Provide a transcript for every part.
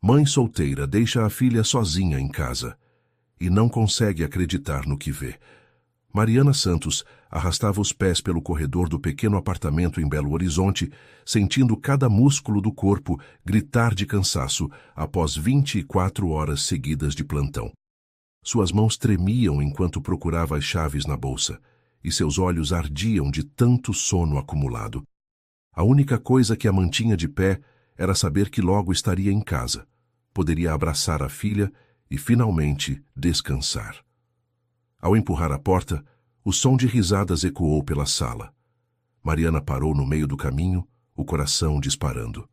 Mãe solteira deixa a filha sozinha em casa e não consegue acreditar no que vê. Mariana Santos arrastava os pés pelo corredor do pequeno apartamento em Belo Horizonte, sentindo cada músculo do corpo gritar de cansaço após 24 horas seguidas de plantão. Suas mãos tremiam enquanto procurava as chaves na bolsa, e seus olhos ardiam de tanto sono acumulado. A única coisa que a mantinha de pé era saber que logo estaria em casa, poderia abraçar a filha e finalmente descansar. Ao empurrar a porta, o som de risadas ecoou pela sala. Mariana parou no meio do caminho, o coração disparando.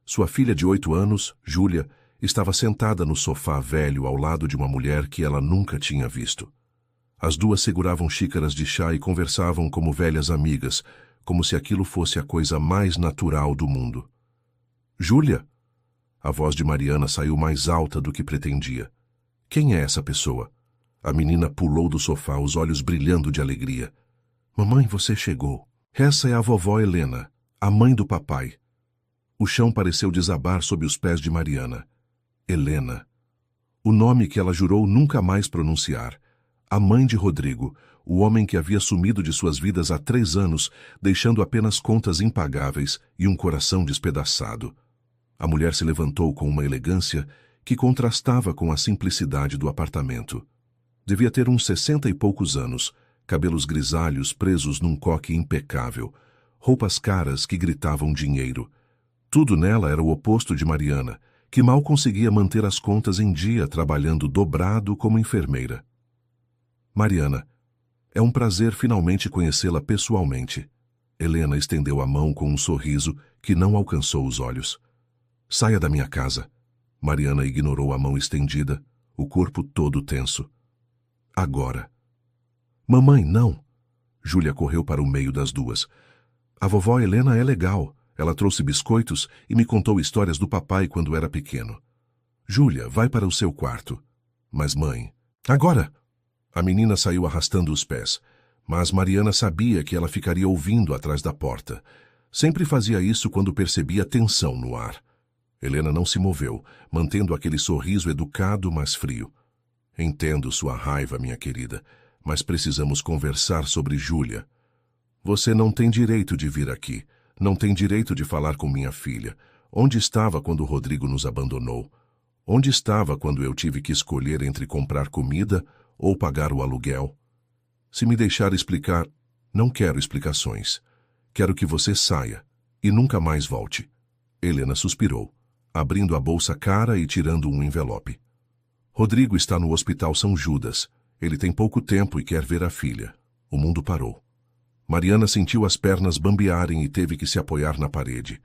Sua filha de 8 anos, Júlia, estava sentada no sofá velho ao lado de uma mulher que ela nunca tinha visto. As duas seguravam xícaras de chá e conversavam como velhas amigas, como se aquilo fosse a coisa mais natural do mundo. Júlia! A voz de Mariana saiu mais alta do que pretendia. Quem é essa pessoa? A menina pulou do sofá, os olhos brilhando de alegria. Mamãe, você chegou. Essa é a vovó Helena, a mãe do papai. O chão pareceu desabar sob os pés de Mariana. Helena. O nome que ela jurou nunca mais pronunciar. A mãe de Rodrigo, o homem que havia sumido de suas vidas há 3 anos, deixando apenas contas impagáveis e um coração despedaçado. A mulher se levantou com uma elegância que contrastava com a simplicidade do apartamento. Devia ter uns 60 e poucos anos, cabelos grisalhos presos num coque impecável, roupas caras que gritavam dinheiro. Tudo nela era o oposto de Mariana, que mal conseguia manter as contas em dia trabalhando dobrado como enfermeira. Mariana, é um prazer finalmente conhecê-la pessoalmente. Helena estendeu a mão com um sorriso que não alcançou os olhos. Saia da minha casa. Mariana ignorou a mão estendida, o corpo todo tenso. Agora. Mamãe, não. Júlia correu para o meio das duas. A vovó Helena é legal. Ela trouxe biscoitos e me contou histórias do papai quando era pequeno. Júlia, vai para o seu quarto. Mas mãe... Agora! A menina saiu arrastando os pés, mas Mariana sabia que ela ficaria ouvindo atrás da porta. Sempre fazia isso quando percebia tensão no ar. Helena não se moveu, mantendo aquele sorriso educado, mas frio. Entendo sua raiva, minha querida, mas precisamos conversar sobre Júlia. Você não tem direito de vir aqui. Não tem direito de falar com minha filha. Onde estava quando o Rodrigo nos abandonou? Onde estava quando eu tive que escolher entre comprar comida ou pagar o aluguel? Se me deixar explicar, não quero explicações. Quero que você saia e nunca mais volte. Helena suspirou, abrindo a bolsa cara e tirando um envelope. Rodrigo está no Hospital São Judas. Ele tem pouco tempo e quer ver a filha. O mundo parou. Mariana sentiu as pernas bambearem e teve que se apoiar na parede.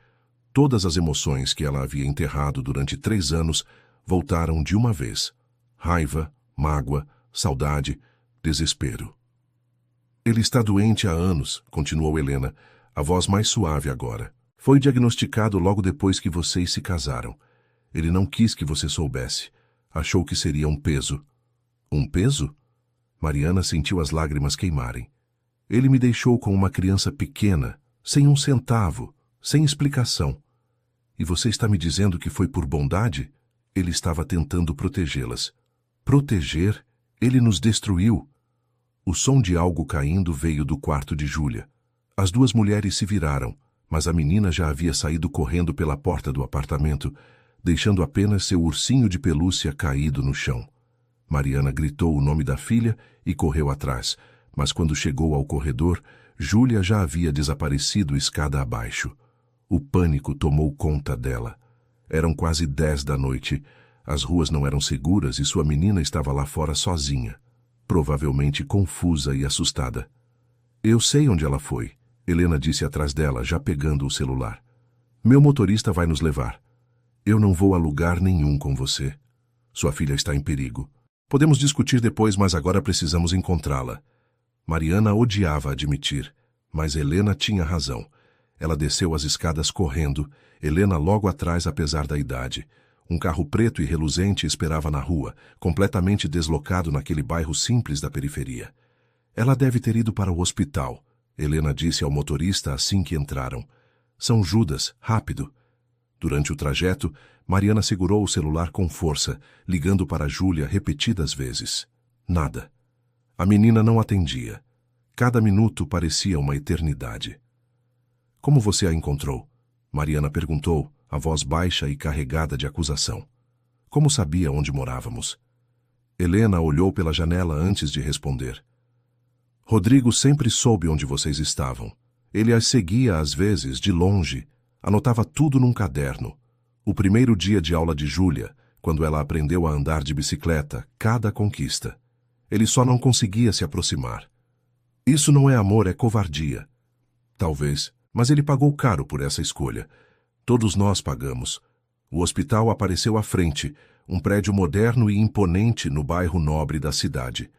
Todas as emoções que ela havia enterrado durante 3 anos voltaram de uma vez. Raiva, mágoa, saudade, desespero. Ele está doente há anos, continuou Helena, a voz mais suave agora. Foi diagnosticado logo depois que vocês se casaram. Ele não quis que você soubesse. Achou que seria um peso. Um peso? Mariana sentiu as lágrimas queimarem. Ele me deixou com uma criança pequena, sem um centavo, sem explicação. E você está me dizendo que foi por bondade? Ele estava tentando protegê-las. Proteger? Ele nos destruiu. O som de algo caindo veio do quarto de Júlia. As 2 mulheres se viraram, mas a menina já havia saído correndo pela porta do apartamento, deixando apenas seu ursinho de pelúcia caído no chão. Mariana gritou o nome da filha e correu atrás, mas quando chegou ao corredor, Júlia já havia desaparecido escada abaixo. O pânico tomou conta dela. Eram quase 10 da noite. As ruas não eram seguras e sua menina estava lá fora sozinha, provavelmente confusa e assustada. Eu sei onde ela foi, Helena disse atrás dela, já pegando o celular. Meu motorista vai nos levar. Eu não vou a lugar nenhum com você. Sua filha está em perigo. Podemos discutir depois, mas agora precisamos encontrá-la. Mariana odiava admitir, mas Helena tinha razão. Ela desceu as escadas correndo, Helena logo atrás apesar da idade. Um carro preto e reluzente esperava na rua, completamente deslocado naquele bairro simples da periferia. Ela deve ter ido para o hospital, Helena disse ao motorista assim que entraram. São Judas, rápido. Durante o trajeto, Mariana segurou o celular com força, ligando para Júlia repetidas vezes. Nada. A menina não atendia. Cada minuto parecia uma eternidade. Como você a encontrou? Mariana perguntou, a voz baixa e carregada de acusação. Como sabia onde morávamos? Helena olhou pela janela antes de responder. Rodrigo sempre soube onde vocês estavam. Ele as seguia às vezes, de longe. Anotava tudo num caderno. O primeiro dia de aula de Júlia, quando ela aprendeu a andar de bicicleta, cada conquista. Ele só não conseguia se aproximar. Isso não é amor, é covardia. Talvez, mas ele pagou caro por essa escolha. Todos nós pagamos. O hospital apareceu à frente, um prédio moderno e imponente no bairro nobre da cidade.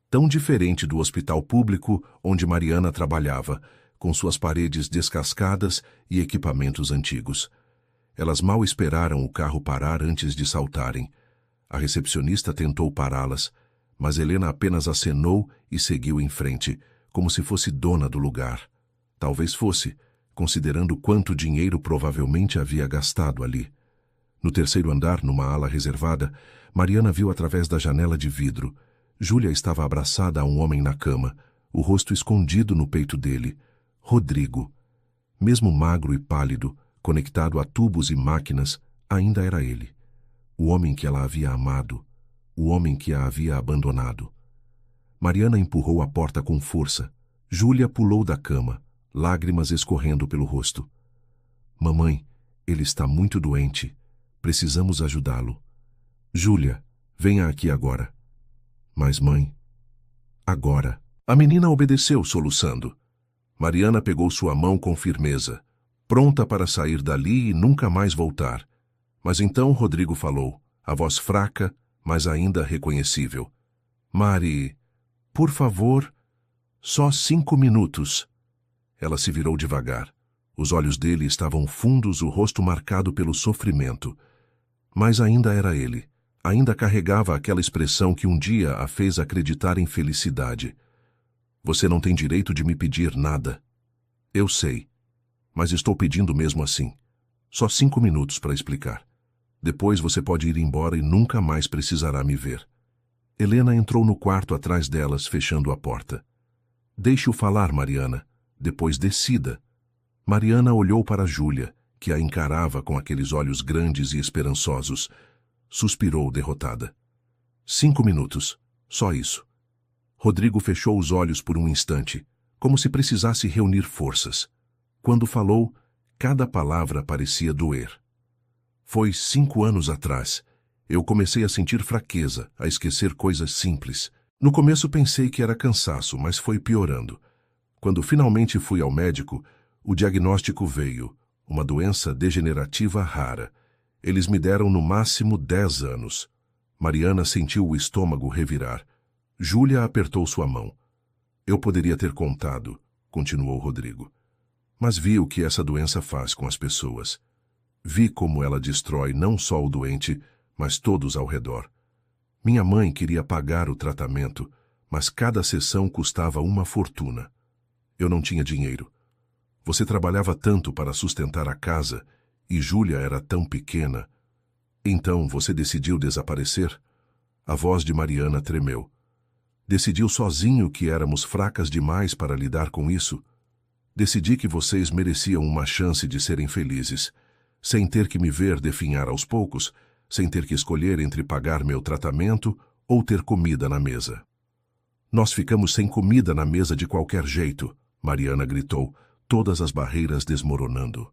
Tão diferente do hospital público onde Mariana trabalhava, com suas paredes descascadas e equipamentos antigos. Elas mal esperaram o carro parar antes de saltarem. A recepcionista tentou pará-las, mas Helena apenas acenou e seguiu em frente, como se fosse dona do lugar. Talvez fosse, considerando quanto dinheiro provavelmente havia gastado ali. No terceiro andar, numa ala reservada, Mariana viu através da janela de vidro. Júlia estava abraçada a um homem na cama, o rosto escondido no peito dele. Rodrigo. Mesmo magro e pálido, conectado a tubos e máquinas, ainda era ele. O homem que ela havia amado. O homem que a havia abandonado. Mariana empurrou a porta com força. Júlia pulou da cama, lágrimas escorrendo pelo rosto. Mamãe, ele está muito doente. Precisamos ajudá-lo. Júlia, venha aqui agora. Mas, mãe... Agora. A menina obedeceu, soluçando. Mariana pegou sua mão com firmeza, pronta para sair dali e nunca mais voltar. Mas então Rodrigo falou, a voz fraca, mas ainda reconhecível. Mari, por favor, só 5 minutos. Ela se virou devagar. Os olhos dele estavam fundos, o rosto marcado pelo sofrimento. Mas ainda era ele. Ainda carregava aquela expressão que um dia a fez acreditar em felicidade. Você não tem direito de me pedir nada. Eu sei, mas estou pedindo mesmo assim. Só 5 minutos para explicar. Depois você pode ir embora e nunca mais precisará me ver. Helena entrou no quarto atrás delas, fechando a porta. Deixe-o falar, Mariana. Depois decida. Mariana olhou para Júlia, que a encarava com aqueles olhos grandes e esperançosos. Suspirou derrotada. 5 minutos. Só isso. Rodrigo fechou os olhos por um instante, como se precisasse reunir forças. Quando falou, cada palavra parecia doer. Foi 5 anos atrás. Eu comecei a sentir fraqueza, a esquecer coisas simples. No começo pensei que era cansaço, mas foi piorando. Quando finalmente fui ao médico, o diagnóstico veio, uma doença degenerativa rara. Eles me deram no máximo 10 anos. Mariana sentiu o estômago revirar. Júlia apertou sua mão. Eu poderia ter contado, continuou Rodrigo. Mas vi o que essa doença faz com as pessoas. Vi como ela destrói não só o doente, mas todos ao redor. Minha mãe queria pagar o tratamento, mas cada sessão custava uma fortuna. Eu não tinha dinheiro. Você trabalhava tanto para sustentar a casa, e Júlia era tão pequena. Então você decidiu desaparecer? A voz de Mariana tremeu. Decidiu sozinho que éramos fracas demais para lidar com isso? Decidi que vocês mereciam uma chance de serem felizes, sem ter que me ver definhar aos poucos, sem ter que escolher entre pagar meu tratamento ou ter comida na mesa. Nós ficamos sem comida na mesa de qualquer jeito, Mariana gritou, todas as barreiras desmoronando.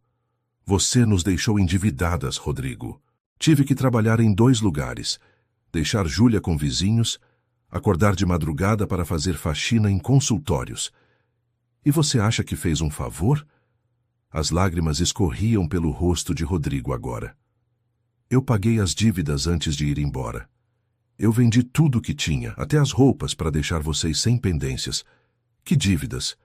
Você nos deixou endividadas, Rodrigo. Tive que trabalhar em 2 lugares, deixar Júlia com vizinhos, acordar de madrugada para fazer faxina em consultórios. E você acha que fez um favor? As lágrimas escorriam pelo rosto de Rodrigo agora. Eu paguei as dívidas antes de ir embora. Eu vendi tudo o que tinha, até as roupas, para deixar vocês sem pendências. Que dívidas?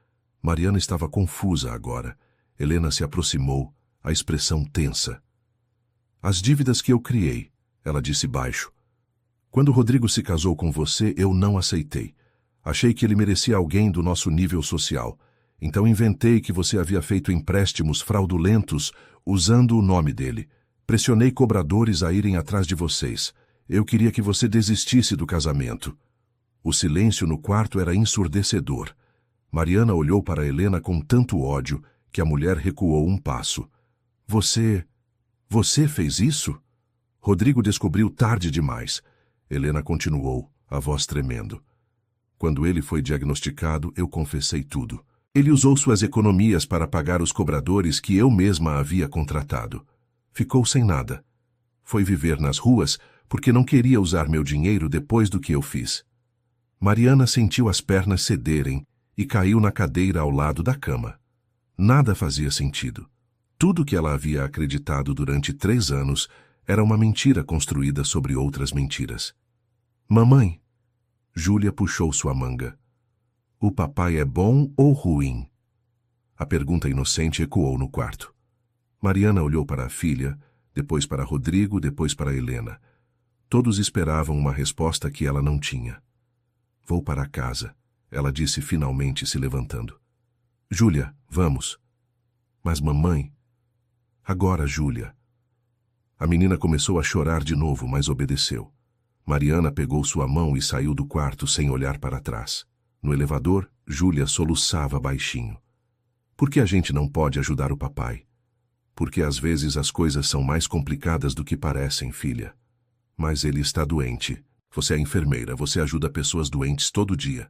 Mariana estava confusa agora. Helena se aproximou, a expressão tensa. As dívidas que eu criei, ela disse baixo. Quando Rodrigo se casou com você, eu não aceitei. Achei que ele merecia alguém do nosso nível social. Então inventei que você havia feito empréstimos fraudulentos usando o nome dele. Pressionei cobradores a irem atrás de vocês. Eu queria que você desistisse do casamento. O silêncio no quarto era ensurdecedor. Mariana olhou para Helena com tanto ódio que a mulher recuou um passo. Você fez isso? Rodrigo descobriu tarde demais. Helena continuou, a voz tremendo. Quando ele foi diagnosticado, eu confessei tudo. Ele usou suas economias para pagar os cobradores que eu mesma havia contratado. Ficou sem nada. Foi viver nas ruas porque não queria usar meu dinheiro depois do que eu fiz. Mariana sentiu as pernas cederem e caiu na cadeira ao lado da cama. Nada fazia sentido. Tudo que ela havia acreditado durante 3 anos era uma mentira construída sobre outras mentiras. Mamãe, Júlia puxou sua manga. O papai é bom ou ruim? A pergunta inocente ecoou no quarto. Mariana olhou para a filha, depois para Rodrigo, depois para Helena. Todos esperavam uma resposta que ela não tinha. Vou para casa, ela disse finalmente se levantando. Júlia, vamos. Mas mamãe... Agora, Júlia. A menina começou a chorar de novo, mas obedeceu. Mariana pegou sua mão e saiu do quarto sem olhar para trás. No elevador, Júlia soluçava baixinho. Por que a gente não pode ajudar o papai? Porque às vezes as coisas são mais complicadas do que parecem, filha. Mas ele está doente. Você é enfermeira, você ajuda pessoas doentes todo dia.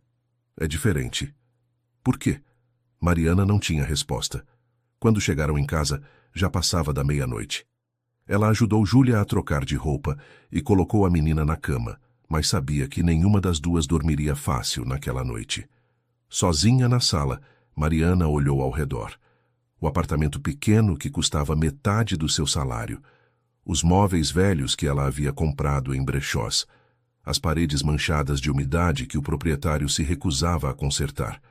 É diferente. Por quê? Mariana não tinha resposta. Quando chegaram em casa, já passava da meia-noite. Ela ajudou Júlia a trocar de roupa e colocou a menina na cama, mas sabia que nenhuma das duas dormiria fácil naquela noite. Sozinha na sala, Mariana olhou ao redor. O apartamento pequeno que custava metade do seu salário. Os móveis velhos que ela havia comprado em brechós. As paredes manchadas de umidade que o proprietário se recusava a consertar.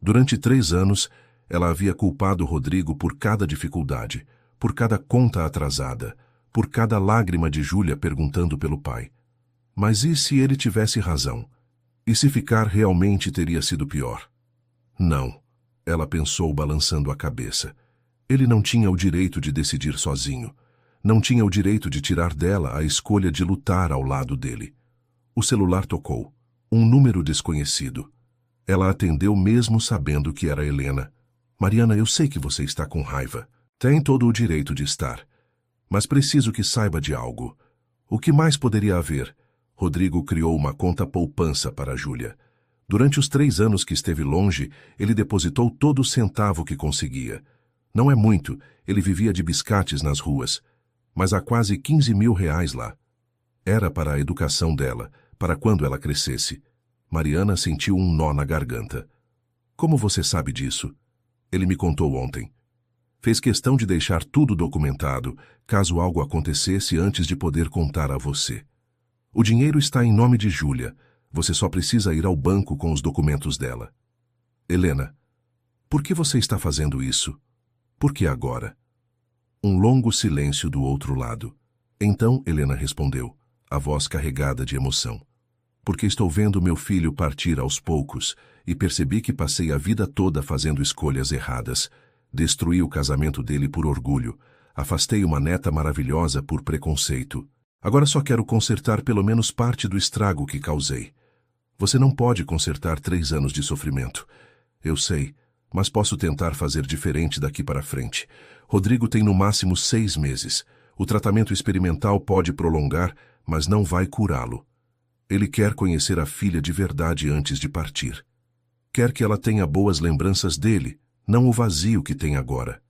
Durante 3 anos, ela havia culpado Rodrigo por cada dificuldade, por cada conta atrasada, por cada lágrima de Júlia perguntando pelo pai. Mas e se ele tivesse razão? E se ficar realmente teria sido pior? Não, ela pensou balançando a cabeça. Ele não tinha o direito de decidir sozinho. Não tinha o direito de tirar dela a escolha de lutar ao lado dele. O celular tocou. Um número desconhecido. Ela atendeu mesmo sabendo que era Helena. Mariana, eu sei que você está com raiva. Tem todo o direito de estar. Mas preciso que saiba de algo. O que mais poderia haver? Rodrigo criou uma conta poupança para Júlia. Durante os 3 anos que esteve longe, ele depositou todo o centavo que conseguia. Não é muito, ele vivia de biscates nas ruas. Mas há quase 15 mil reais lá. Era para a educação dela, para quando ela crescesse. Mariana sentiu um nó na garganta. Como você sabe disso? Ele me contou ontem. Fez questão de deixar tudo documentado, caso algo acontecesse antes de poder contar a você. O dinheiro está em nome de Júlia. Você só precisa ir ao banco com os documentos dela. Helena, por que você está fazendo isso? Por que agora? Um longo silêncio do outro lado. Então Helena respondeu, a voz carregada de emoção. Porque estou vendo meu filho partir aos poucos e percebi que passei a vida toda fazendo escolhas erradas. Destruí o casamento dele por orgulho. Afastei uma neta maravilhosa por preconceito. Agora só quero consertar pelo menos parte do estrago que causei. Você não pode consertar 3 anos de sofrimento. Eu sei, mas posso tentar fazer diferente daqui para frente. Rodrigo tem no máximo 6 meses. O tratamento experimental pode prolongar, mas não vai curá-lo. Ele quer conhecer a filha de verdade antes de partir. Quer que ela tenha boas lembranças dele, não o vazio que tem agora.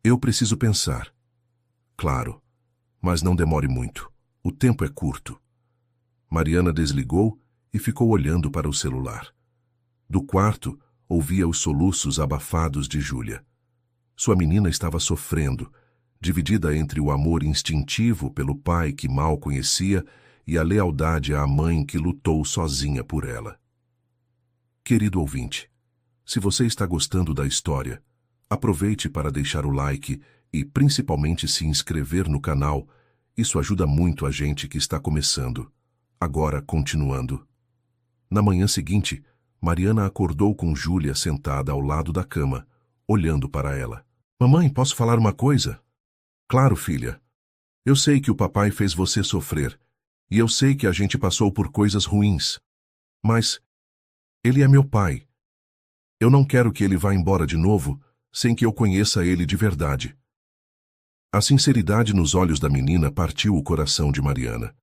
Eu preciso pensar. Claro, mas não demore muito. O tempo é curto. Mariana desligou e ficou olhando para o celular. Do quarto, ouvia os soluços abafados de Júlia. Sua menina estava sofrendo, dividida entre o amor instintivo pelo pai que mal conhecia e a lealdade à mãe que lutou sozinha por ela. Querido ouvinte, se você está gostando da história, aproveite para deixar o like e principalmente se inscrever no canal. Isso ajuda muito a gente que está começando. Agora, continuando. Na manhã seguinte, Mariana acordou com Júlia sentada ao lado da cama, olhando para ela. Mamãe, posso falar uma coisa? Claro, filha. Eu sei que o papai fez você sofrer, e eu sei que a gente passou por coisas ruins. Mas ele é meu pai. Eu não quero que ele vá embora de novo sem que eu conheça ele de verdade. A sinceridade nos olhos da menina partiu o coração de Mariana.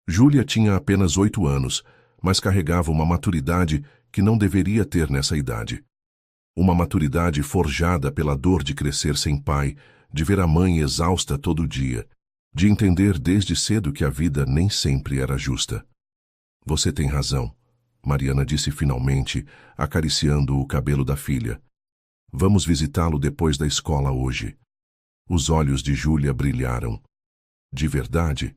Júlia tinha apenas 8 anos, mas carregava uma maturidade que não deveria ter nessa idade. Uma maturidade forjada pela dor de crescer sem pai, de ver a mãe exausta todo dia, de entender desde cedo que a vida nem sempre era justa. Você tem razão, Mariana disse finalmente, acariciando o cabelo da filha. Vamos visitá-lo depois da escola hoje. Os olhos de Júlia brilharam. De verdade?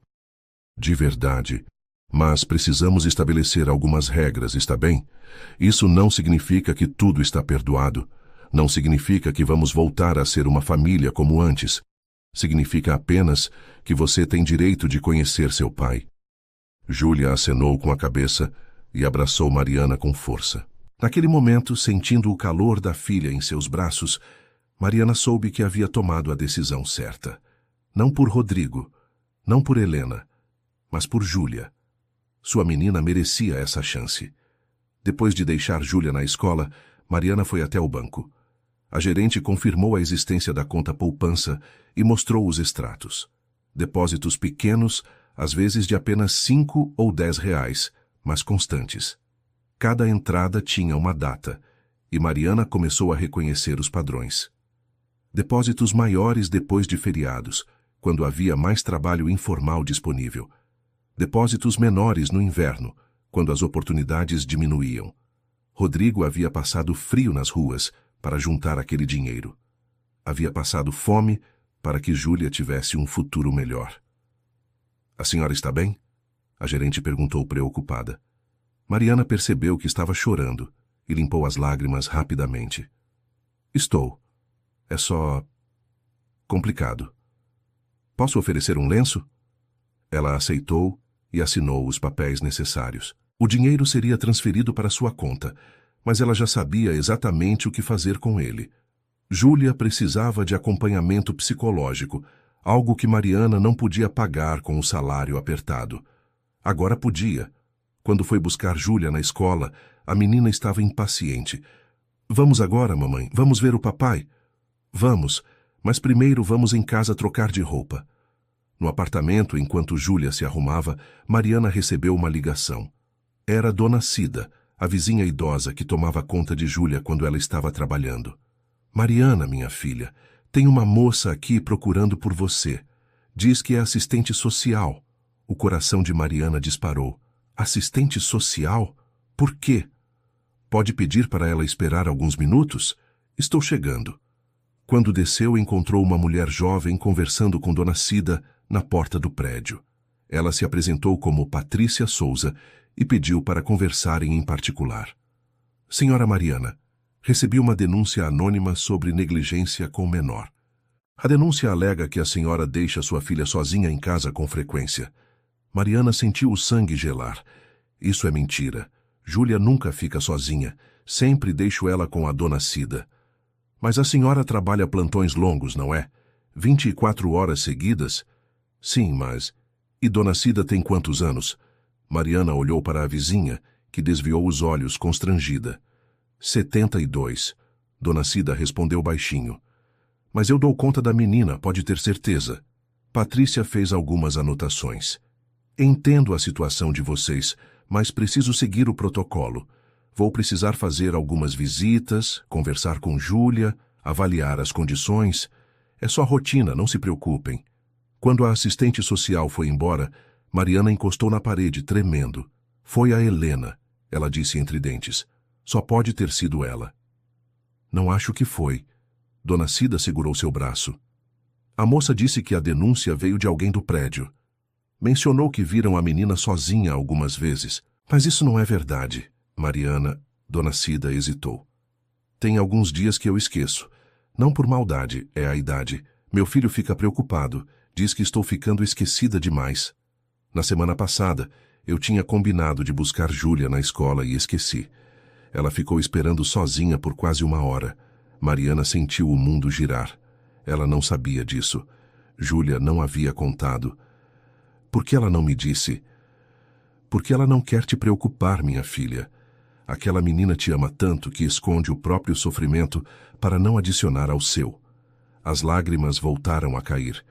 De verdade. Mas precisamos estabelecer algumas regras, está bem? Isso não significa que tudo está perdoado. Não significa que vamos voltar a ser uma família como antes. Significa apenas que você tem direito de conhecer seu pai. Júlia acenou com a cabeça e abraçou Mariana com força. Naquele momento, sentindo o calor da filha em seus braços, Mariana soube que havia tomado a decisão certa. Não por Rodrigo, não por Helena, mas por Júlia. Sua menina merecia essa chance. Depois de deixar Júlia na escola, Mariana foi até o banco. A gerente confirmou a existência da conta poupança e mostrou os extratos. Depósitos pequenos, às vezes de apenas 5 ou 10 reais, mas constantes. Cada entrada tinha uma data, e Mariana começou a reconhecer os padrões. Depósitos maiores depois de feriados, quando havia mais trabalho informal disponível. Depósitos menores no inverno, quando as oportunidades diminuíam. Rodrigo havia passado frio nas ruas para juntar aquele dinheiro. Havia passado fome para que Júlia tivesse um futuro melhor. A senhora está bem? A gerente perguntou preocupada. Mariana percebeu que estava chorando e limpou as lágrimas rapidamente. Estou. É só... complicado. Posso oferecer um lenço? Ela aceitou e assinou os papéis necessários. O dinheiro seria transferido para sua conta, mas ela já sabia exatamente o que fazer com ele. Júlia precisava de acompanhamento psicológico, algo que Mariana não podia pagar com o salário apertado. Agora podia. Quando foi buscar Júlia na escola, a menina estava impaciente. Vamos agora, mamãe, vamos ver o papai. Vamos, mas primeiro vamos em casa trocar de roupa. No apartamento, enquanto Júlia se arrumava, Mariana recebeu uma ligação. Era Dona Cida, a vizinha idosa que tomava conta de Júlia quando ela estava trabalhando. Mariana, minha filha, tem uma moça aqui procurando por você. Diz que é assistente social. O coração de Mariana disparou. Assistente social? Por quê? Pode pedir para ela esperar alguns minutos? Estou chegando. Quando desceu, encontrou uma mulher jovem conversando com Dona Cida na porta do prédio. Ela se apresentou como Patrícia Souza e pediu para conversarem em particular. Senhora Mariana, recebi uma denúncia anônima sobre negligência com menor. A denúncia alega que a senhora deixa sua filha sozinha em casa com frequência. Mariana sentiu o sangue gelar. Isso é mentira. Júlia nunca fica sozinha. Sempre deixo ela com a Dona Cida. Mas a senhora trabalha plantões longos, não é? 24 horas seguidas? Sim, mas... E Dona Cida tem quantos anos? Mariana olhou para a vizinha, que desviou os olhos constrangida. 72. Dona Cida respondeu baixinho. Mas eu dou conta da menina, pode ter certeza. Patrícia fez algumas anotações. Entendo a situação de vocês, mas preciso seguir o protocolo. Vou precisar fazer algumas visitas, conversar com Júlia, avaliar as condições. É só rotina, não se preocupem. Quando a assistente social foi embora, Mariana encostou na parede, tremendo. Foi a Helena, ela disse entre dentes. Só pode ter sido ela. Não acho que foi. Dona Cida segurou seu braço. A moça disse que a denúncia veio de alguém do prédio. Mencionou que viram a menina sozinha algumas vezes. Mas isso não é verdade. Mariana, Dona Cida hesitou. Tem alguns dias que eu esqueço. Não por maldade, é a idade. Meu filho fica preocupado. Diz que estou ficando esquecida demais. Na semana passada, eu tinha combinado de buscar Júlia na escola e esqueci. Ela ficou esperando sozinha por quase 1 hora. Mariana sentiu o mundo girar. Ela não sabia disso. Júlia não havia contado. Por que ela não me disse? Porque ela não quer te preocupar, minha filha. Aquela menina te ama tanto que esconde o próprio sofrimento para não adicionar ao seu. As lágrimas voltaram a cair.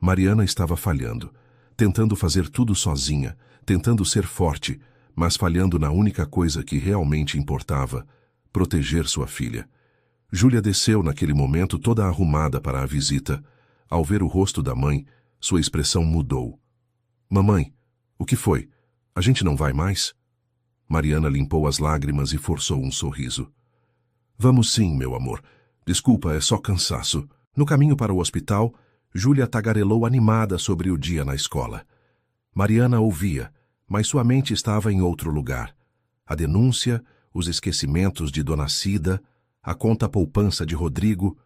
Mariana estava falhando, tentando fazer tudo sozinha, tentando ser forte, mas falhando na única coisa que realmente importava: proteger sua filha. Júlia desceu naquele momento toda arrumada para a visita. Ao ver o rosto da mãe, sua expressão mudou. Mamãe, o que foi? A gente não vai mais? Mariana limpou as lágrimas e forçou um sorriso. Vamos sim, meu amor. Desculpa, é só cansaço. No caminho para o hospital, Júlia tagarelou animada sobre o dia na escola. Mariana ouvia, mas sua mente estava em outro lugar. A denúncia, os esquecimentos de Dona Cida, a conta-poupança de Rodrigo,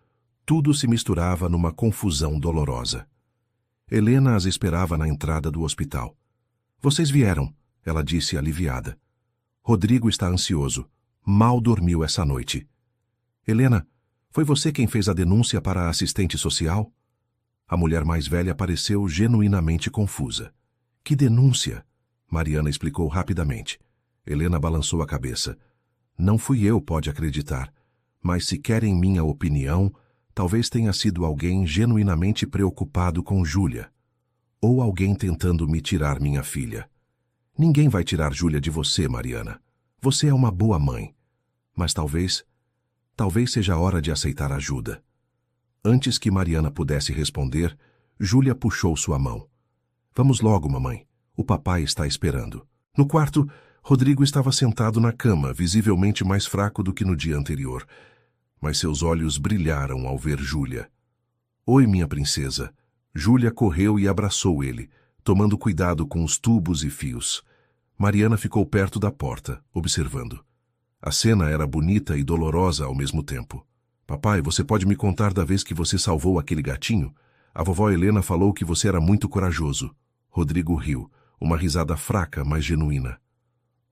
tudo se misturava numa confusão dolorosa. Helena as esperava na entrada do hospital. Vocês vieram, ela disse aliviada. Rodrigo está ansioso. Mal dormiu essa noite. Helena, foi você quem fez a denúncia para a assistente social? A mulher mais velha pareceu genuinamente confusa. Que denúncia? Mariana explicou rapidamente. Helena balançou a cabeça. Não fui eu, pode acreditar. Mas se querem minha opinião, talvez tenha sido alguém genuinamente preocupado com Júlia. Ou alguém tentando me tirar minha filha. Ninguém vai tirar Júlia de você, Mariana. Você é uma boa mãe. Mas talvez seja a hora de aceitar ajuda. Antes que Mariana pudesse responder, Júlia puxou sua mão. Vamos logo, mamãe. O papai está esperando. No quarto, Rodrigo estava sentado na cama, visivelmente mais fraco do que no dia anterior. Mas seus olhos brilharam ao ver Júlia. Oi, minha princesa. Júlia correu e abraçou ele, tomando cuidado com os tubos e fios. Mariana ficou perto da porta, observando. A cena era bonita e dolorosa ao mesmo tempo. Papai, você pode me contar da vez que você salvou aquele gatinho? A vovó Helena falou que você era muito corajoso. Rodrigo riu, uma risada fraca, mas genuína.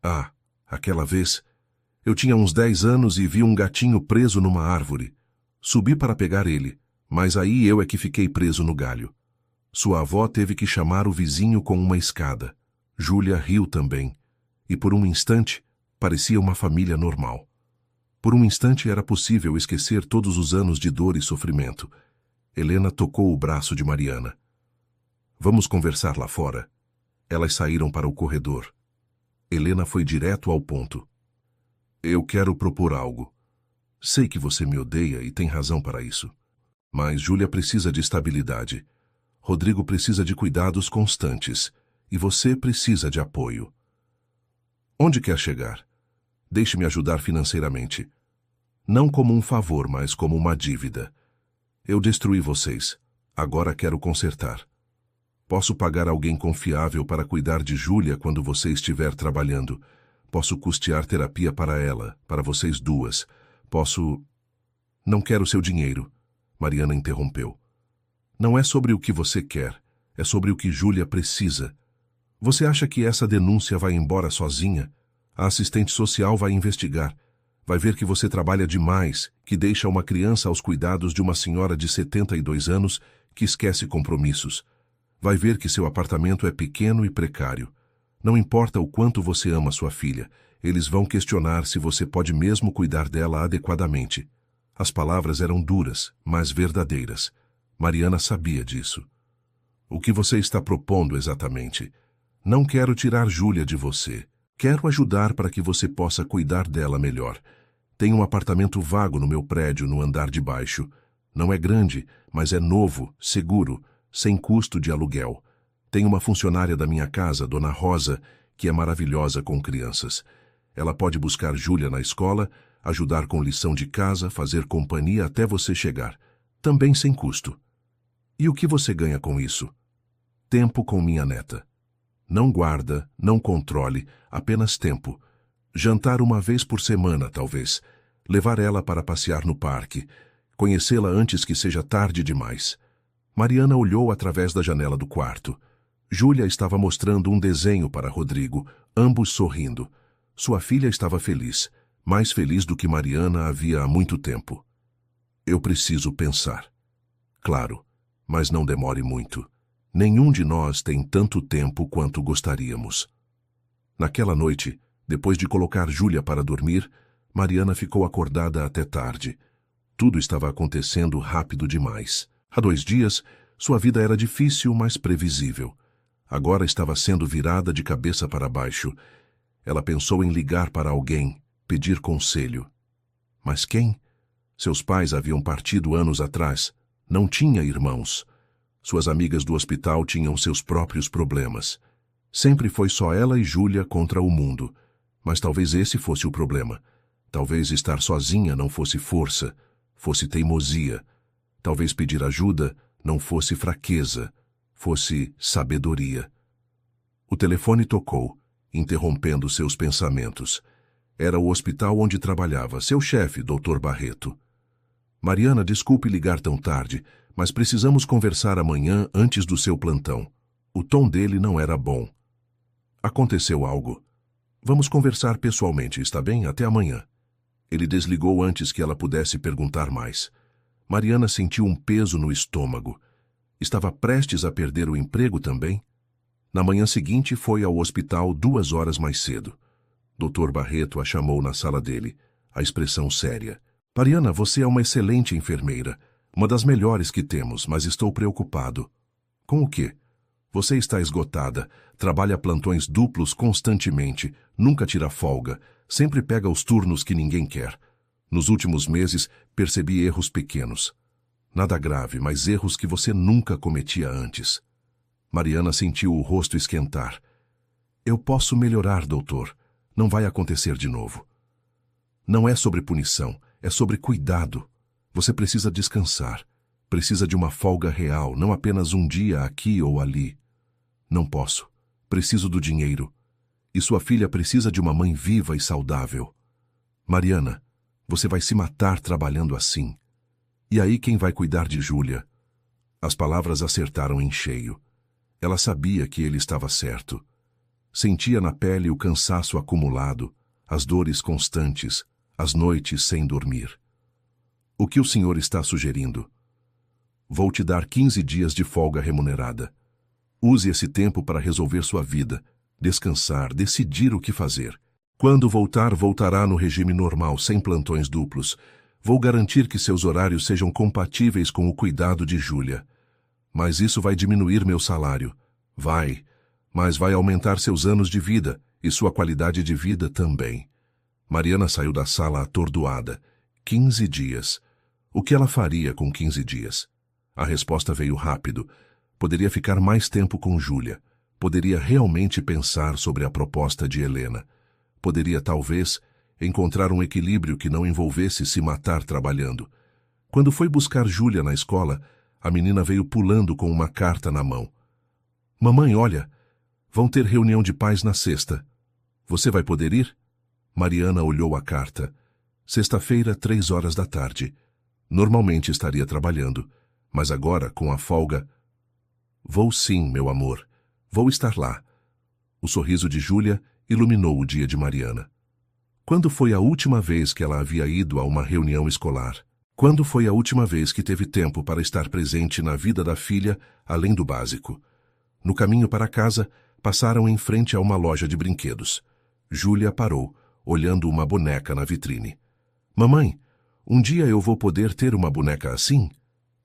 Ah, aquela vez... Eu tinha uns 10 anos e vi um gatinho preso numa árvore. Subi para pegar ele, mas aí eu é que fiquei preso no galho. Sua avó teve que chamar o vizinho com uma escada. Júlia riu também, e por um instante parecia uma família normal. Por um instante era possível esquecer todos os anos de dor e sofrimento. Helena tocou o braço de Mariana. Vamos conversar lá fora. Elas saíram para o corredor. Helena foi direto ao ponto. Eu quero propor algo. Sei que você me odeia e tem razão para isso. Mas Júlia precisa de estabilidade. Rodrigo precisa de cuidados constantes. E você precisa de apoio. Onde quer chegar? Deixe-me ajudar financeiramente. Não como um favor, mas como uma dívida. Eu destruí vocês. Agora quero consertar. Posso pagar alguém confiável para cuidar de Júlia quando você estiver trabalhando. Posso custear terapia para ela, para vocês duas. Posso... Não quero seu dinheiro, Mariana interrompeu. Não é sobre o que você quer, é sobre o que Júlia precisa. Você acha que essa denúncia vai embora sozinha? A assistente social vai investigar. Vai ver que você trabalha demais, que deixa uma criança aos cuidados de uma senhora de 72 anos que esquece compromissos. Vai ver que seu apartamento é pequeno e precário. Não importa o quanto você ama sua filha, eles vão questionar se você pode mesmo cuidar dela adequadamente. As palavras eram duras, mas verdadeiras. Mariana sabia disso. O que você está propondo exatamente? Não quero tirar Júlia de você. Quero ajudar para que você possa cuidar dela melhor. Tenho um apartamento vago no meu prédio no andar de baixo. Não é grande, mas é novo, seguro, sem custo de aluguel. Tenho uma funcionária da minha casa, Dona Rosa, que é maravilhosa com crianças. Ela pode buscar Júlia na escola, ajudar com lição de casa, fazer companhia até você chegar. Também sem custo. E o que você ganha com isso? Tempo com minha neta. Não guarda, não controle, apenas tempo. Jantar uma vez por semana, talvez. Levar ela para passear no parque. Conhecê-la antes que seja tarde demais. Mariana olhou através da janela do quarto. Júlia estava mostrando um desenho para Rodrigo, ambos sorrindo. Sua filha estava feliz, mais feliz do que Mariana havia há muito tempo. Eu preciso pensar. Claro, Mas não demore muito. Nenhum de nós tem tanto tempo quanto gostaríamos. Naquela noite, depois de colocar Júlia para dormir, Mariana ficou acordada até tarde. Tudo estava acontecendo rápido demais. Há 2 dias, sua vida era difícil, mas previsível. Agora estava sendo virada de cabeça para baixo. Ela pensou em ligar para alguém, pedir conselho. Mas quem? Seus pais haviam partido anos atrás. Não tinha irmãos. Suas amigas do hospital tinham seus próprios problemas. Sempre foi só ela e Júlia contra o mundo. Mas talvez esse fosse o problema. Talvez estar sozinha não fosse força, fosse teimosia. Talvez pedir ajuda não fosse fraqueza, fosse sabedoria. O telefone tocou, interrompendo seus pensamentos. Era o hospital onde trabalhava, seu chefe, Dr. Barreto. Mariana, desculpe ligar tão tarde, mas precisamos conversar amanhã antes do seu plantão. O tom dele não era bom. Aconteceu algo. Vamos conversar pessoalmente, está bem? Até amanhã. Ele desligou antes que ela pudesse perguntar mais. Mariana sentiu um peso no estômago. Estava prestes a perder o emprego também? Na manhã seguinte foi ao hospital 2 horas mais cedo. Dr. Barreto a chamou na sala dele, a expressão séria. Mariana, você é uma excelente enfermeira, uma das melhores que temos, mas estou preocupado. Com o quê? Você está esgotada, trabalha plantões duplos constantemente, nunca tira folga, sempre pega os turnos que ninguém quer. Nos últimos meses, percebi erros pequenos. Nada grave, mas erros que você nunca cometia antes. Mariana sentiu o rosto esquentar. Eu posso melhorar, doutor. Não vai acontecer de novo. Não é sobre punição, é sobre cuidado. Você precisa descansar. Precisa de uma folga real, não apenas um dia aqui ou ali. Não posso. Preciso do dinheiro. E sua filha precisa de uma mãe viva e saudável. Mariana, você vai se matar trabalhando assim. E aí quem vai cuidar de Júlia? As palavras acertaram em cheio. Ela sabia que ele estava certo. Sentia na pele o cansaço acumulado, as dores constantes, as noites sem dormir. O que o senhor está sugerindo? Vou te dar 15 dias de folga remunerada. Use esse tempo para resolver sua vida, descansar, decidir o que fazer. Quando voltar, voltará no regime normal, sem plantões duplos. Vou garantir que seus horários sejam compatíveis com o cuidado de Júlia. Mas isso vai diminuir meu salário. Vai, mas vai aumentar seus anos de vida e sua qualidade de vida também. Mariana saiu da sala atordoada. 15 dias. O que ela faria com 15 dias? A resposta veio rápido. Poderia ficar mais tempo com Júlia. Poderia realmente pensar sobre a proposta de Helena. Poderia, talvez, encontrar um equilíbrio que não envolvesse se matar trabalhando. Quando foi buscar Júlia na escola, a menina veio pulando com uma carta na mão. Mamãe, olha, vão ter reunião de pais na sexta. Você vai poder ir? Mariana olhou a carta. Sexta-feira, 3 horas da tarde. Normalmente estaria trabalhando, mas agora, com a folga... Vou sim, meu amor. Vou estar lá. O sorriso de Júlia iluminou o dia de Mariana. Quando foi a última vez que ela havia ido a uma reunião escolar? Quando foi a última vez que teve tempo para estar presente na vida da filha, além do básico? No caminho para casa, passaram em frente a uma loja de brinquedos. Júlia parou, olhando uma boneca na vitrine. Mamãe, um dia eu vou poder ter uma boneca assim?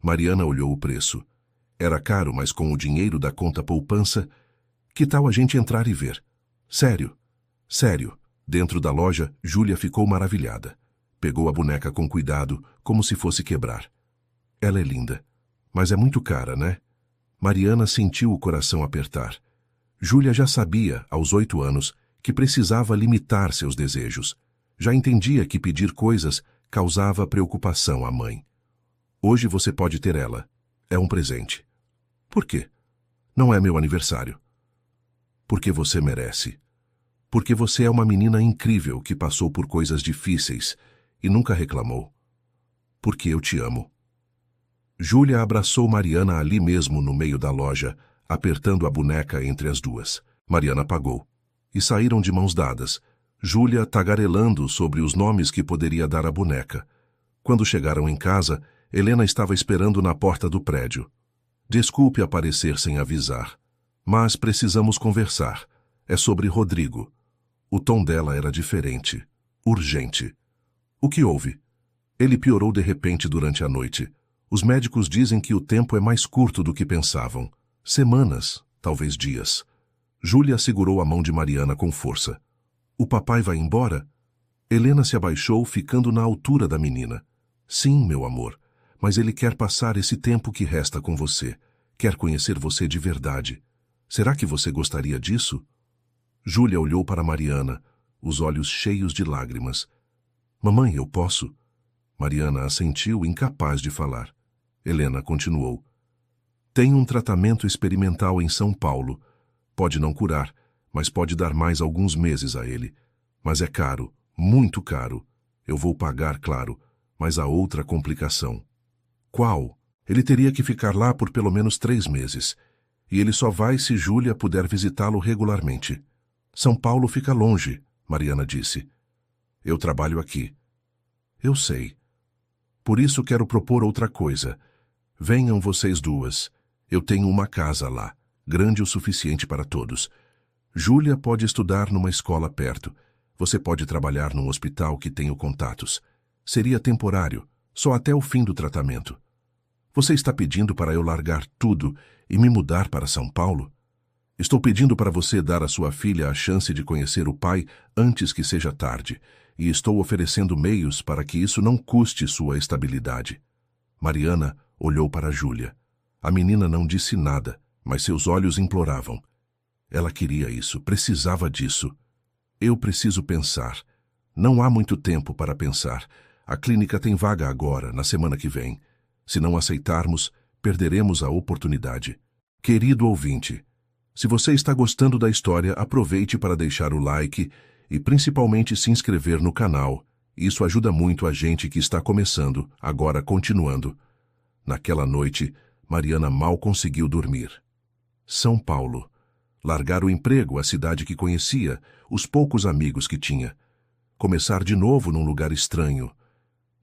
Mariana olhou o preço. Era caro, mas com o dinheiro da conta poupança, que tal a gente entrar e ver? Sério, sério. Dentro da loja, Júlia ficou maravilhada. Pegou a boneca com cuidado, como se fosse quebrar. Ela é linda, mas é muito cara, né? Mariana sentiu o coração apertar. Júlia já sabia, aos 8 anos, que precisava limitar seus desejos. Já entendia que pedir coisas causava preocupação à mãe. Hoje você pode ter ela. É um presente. Por quê? Não é meu aniversário. Porque você merece. Porque você é uma menina incrível que passou por coisas difíceis e nunca reclamou. Porque eu te amo. Júlia abraçou Mariana ali mesmo no meio da loja, apertando a boneca entre as duas. Mariana pagou. E saíram de mãos dadas, Júlia tagarelando sobre os nomes que poderia dar à boneca. Quando chegaram em casa, Helena estava esperando na porta do prédio. Desculpe aparecer sem avisar, mas precisamos conversar. É sobre Rodrigo. O tom dela era diferente, urgente. O que houve? Ele piorou de repente durante a noite. Os médicos dizem que o tempo é mais curto do que pensavam. Semanas, talvez dias. Júlia segurou a mão de Mariana com força. O papai vai embora? Helena se abaixou, ficando na altura da menina. Sim, meu amor, mas ele quer passar esse tempo que resta com você. Quer conhecer você de verdade. Será que você gostaria disso? Júlia olhou para Mariana, os olhos cheios de lágrimas. Mamãe, eu posso? Mariana assentiu, incapaz de falar. Helena continuou. Tem um tratamento experimental em São Paulo. Pode não curar, mas pode dar mais alguns meses a ele. Mas é caro, muito caro. Eu vou pagar, claro, mas há outra complicação. Qual? Ele teria que ficar lá por pelo menos 3 meses. E ele só vai se Júlia puder visitá-lo regularmente. São Paulo fica longe, Mariana disse. Eu trabalho aqui. Eu sei. Por isso quero propor outra coisa. Venham vocês duas. Eu tenho uma casa lá, grande o suficiente para todos. Júlia pode estudar numa escola perto. Você pode trabalhar num hospital que tenho contatos. Seria temporário, só até o fim do tratamento. Você está pedindo para eu largar tudo e me mudar para São Paulo? Estou pedindo para você dar à sua filha a chance de conhecer o pai antes que seja tarde, e estou oferecendo meios para que isso não custe sua estabilidade. Mariana olhou para Júlia. A menina não disse nada, mas seus olhos imploravam. Ela queria isso, precisava disso. Eu preciso pensar. Não há muito tempo para pensar. A clínica tem vaga agora, na semana que vem. Se não aceitarmos, perderemos a oportunidade. Querido ouvinte, se você está gostando da história, aproveite para deixar o like e principalmente se inscrever no canal. Isso ajuda muito a gente que está começando, agora continuando. Naquela noite, Mariana mal conseguiu dormir. São Paulo. Largar o emprego, a cidade que conhecia, os poucos amigos que tinha. Começar de novo num lugar estranho.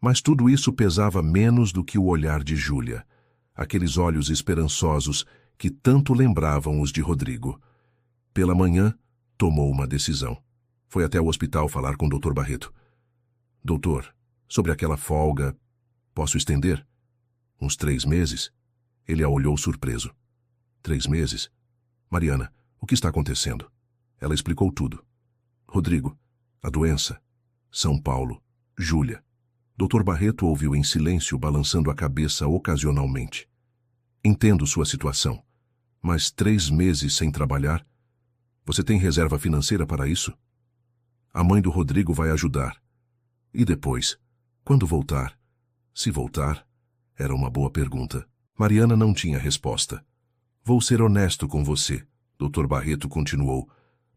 Mas tudo isso pesava menos do que o olhar de Júlia. Aqueles olhos esperançosos que tanto lembravam os de Rodrigo. Pela manhã, tomou uma decisão. Foi até o hospital falar com o Dr. Barreto. Doutor, sobre aquela folga, posso estender? Uns 3 meses? Ele a olhou surpreso. 3 meses? Mariana, o que está acontecendo? Ela explicou tudo. Rodrigo, a doença, São Paulo, Júlia. Dr. Barreto ouviu em silêncio, balançando a cabeça ocasionalmente. Entendo sua situação, mas 3 meses sem trabalhar? Você tem reserva financeira para isso? A mãe do Rodrigo vai ajudar. E depois? Quando voltar? Se voltar? Era uma boa pergunta. Mariana não tinha resposta. Vou ser honesto com você, Dr. Barreto continuou.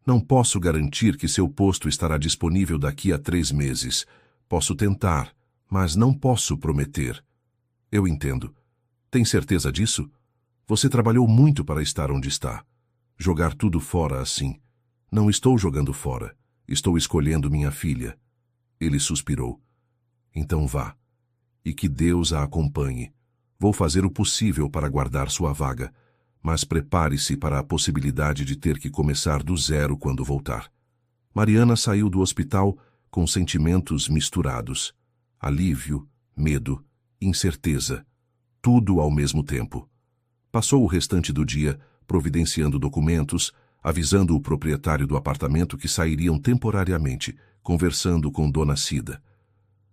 Não posso garantir que seu posto estará disponível daqui a 3 meses. Posso tentar, mas não posso prometer. Eu entendo. Tem certeza disso? Você trabalhou muito para estar onde está. Jogar tudo fora assim. Não estou jogando fora. Estou escolhendo minha filha. Ele suspirou. Então vá. E que Deus a acompanhe. Vou fazer o possível para guardar sua vaga, mas prepare-se para a possibilidade de ter que começar do zero quando voltar. Mariana saiu do hospital com sentimentos misturados. Alívio, medo, incerteza. Tudo ao mesmo tempo. Passou o restante do dia providenciando documentos, avisando o proprietário do apartamento que sairiam temporariamente, conversando com Dona Cida.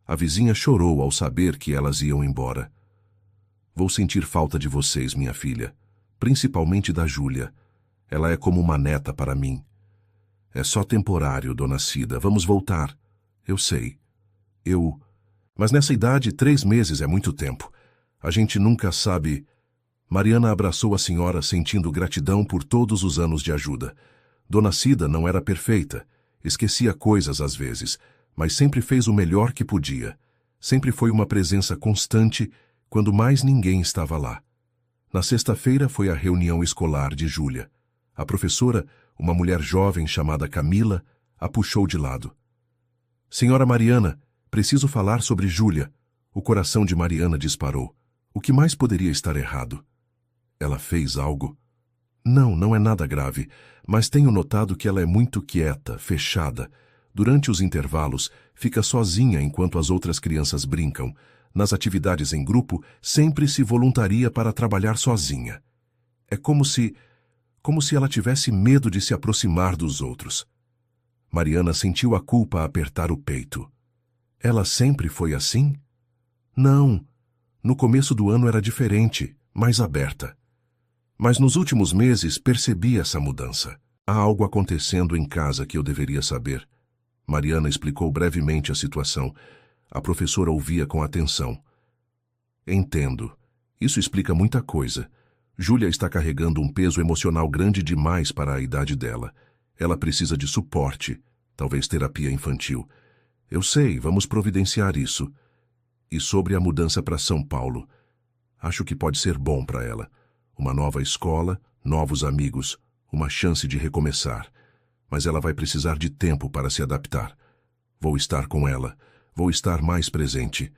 A vizinha chorou ao saber que elas iam embora. Vou sentir falta de vocês, minha filha, principalmente da Júlia. Ela é como uma neta para mim. É só temporário, Dona Cida. Vamos voltar. Eu sei. Mas nessa idade, 3 meses é muito tempo. A gente nunca sabe... Mariana abraçou a senhora sentindo gratidão por todos os anos de ajuda. Dona Cida não era perfeita. Esquecia coisas às vezes, mas sempre fez o melhor que podia. Sempre foi uma presença constante quando mais ninguém estava lá. Na sexta-feira foi a reunião escolar de Júlia. A professora, uma mulher jovem chamada Camila, a puxou de lado. Senhora Mariana, preciso falar sobre Júlia. O coração de Mariana disparou. O que mais poderia estar errado? Ela fez algo? Não, não é nada grave, mas tenho notado que ela é muito quieta, fechada. Durante os intervalos, fica sozinha enquanto as outras crianças brincam. Nas atividades em grupo, sempre se voluntaria para trabalhar sozinha. É como se ela tivesse medo de se aproximar dos outros. Mariana sentiu a culpa apertar o peito. Ela sempre foi assim? Não. No começo do ano era diferente, mais aberta. Mas nos últimos meses percebi essa mudança. Há algo acontecendo em casa que eu deveria saber. Mariana explicou brevemente a situação. A professora ouvia com atenção. Entendo. Isso explica muita coisa. Júlia está carregando um peso emocional grande demais para a idade dela. Ela precisa de suporte, talvez terapia infantil. Eu sei, vamos providenciar isso. E sobre a mudança para São Paulo. Acho que pode ser bom para ela. Uma nova escola, novos amigos, uma chance de recomeçar. Mas ela vai precisar de tempo para se adaptar. Vou estar com ela. Vou estar mais presente.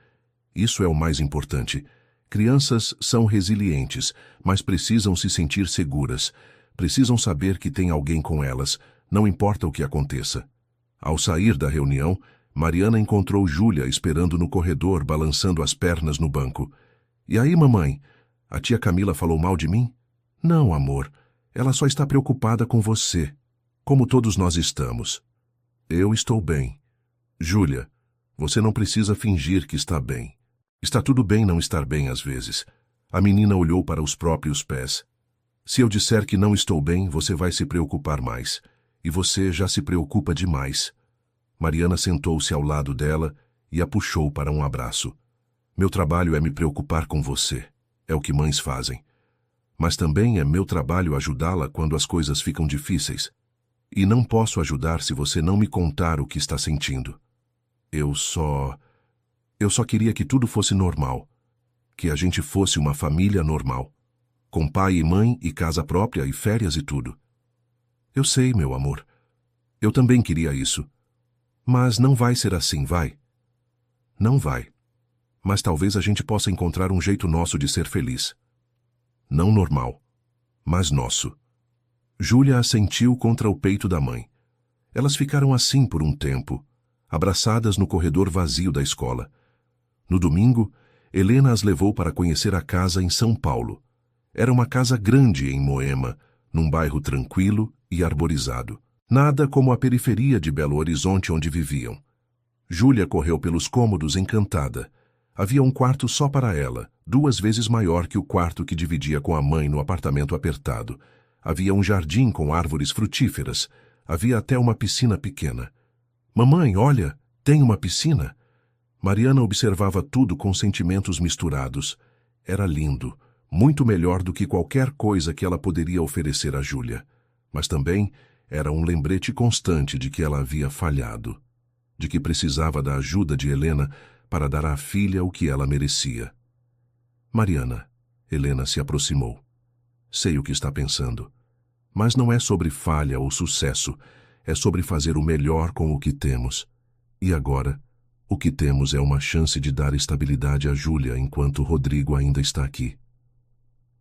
Isso é o mais importante. Crianças são resilientes, mas precisam se sentir seguras. Precisam saber que tem alguém com elas, não importa o que aconteça. Ao sair da reunião, Mariana encontrou Júlia esperando no corredor, balançando as pernas no banco. E aí, mamãe? A tia Camila falou mal de mim? Não, amor. Ela só está preocupada com você, como todos nós estamos. Eu estou bem. Júlia, você não precisa fingir que está bem. Está tudo bem não estar bem às vezes. A menina olhou para os próprios pés. Se eu disser que não estou bem, você vai se preocupar mais. E você já se preocupa demais. Mariana sentou-se ao lado dela e a puxou para um abraço. Meu trabalho é me preocupar com você. É o que mães fazem. Mas também é meu trabalho ajudá-la quando as coisas ficam difíceis. E não posso ajudar se você não me contar o que está sentindo. Eu só queria que tudo fosse normal. Que a gente fosse uma família normal. Com pai e mãe e casa própria e férias e tudo. Eu sei, meu amor. Eu também queria isso. Mas não vai ser assim, vai? Não vai. Mas talvez a gente possa encontrar um jeito nosso de ser feliz. Não normal, mas nosso. Júlia assentiu contra o peito da mãe. Elas ficaram assim por um tempo, abraçadas no corredor vazio da escola. No domingo, Helena as levou para conhecer a casa em São Paulo. Era uma casa grande em Moema, num bairro tranquilo e arborizado. Nada como a periferia de Belo Horizonte onde viviam. Júlia correu pelos cômodos encantada. Havia um quarto só para ela, 2 vezes maior que o quarto que dividia com a mãe no apartamento apertado. Havia um jardim com árvores frutíferas. Havia até uma piscina pequena. Mamãe, olha, tem uma piscina? Mariana observava tudo com sentimentos misturados. Era lindo, muito melhor do que qualquer coisa que ela poderia oferecer a Júlia. Mas também era um lembrete constante de que ela havia falhado, de que precisava da ajuda de Helena para dar à filha o que ela merecia. Mariana, Helena se aproximou. Sei o que está pensando. Mas não é sobre falha ou sucesso, é sobre fazer o melhor com o que temos. E agora, o que temos é uma chance de dar estabilidade a Júlia enquanto Rodrigo ainda está aqui.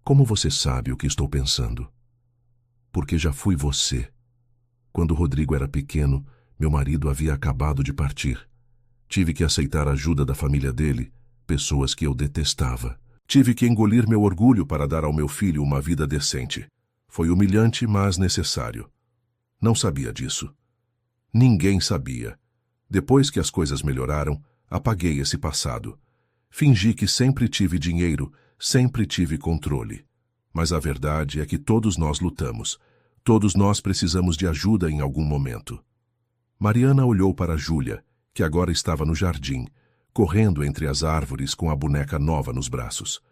Como você sabe o que estou pensando? Porque já fui você. Quando Rodrigo era pequeno, meu marido havia acabado de partir. Tive que aceitar a ajuda da família dele, pessoas que eu detestava. Tive que engolir meu orgulho para dar ao meu filho uma vida decente. Foi humilhante, mas necessário. Não sabia disso. Ninguém sabia. Depois que as coisas melhoraram, apaguei esse passado. Fingi que sempre tive dinheiro, sempre tive controle. Mas a verdade é que todos nós lutamos. Todos nós precisamos de ajuda em algum momento. Mariana olhou para Júlia, que agora estava no jardim, correndo entre as árvores com a boneca nova nos braços.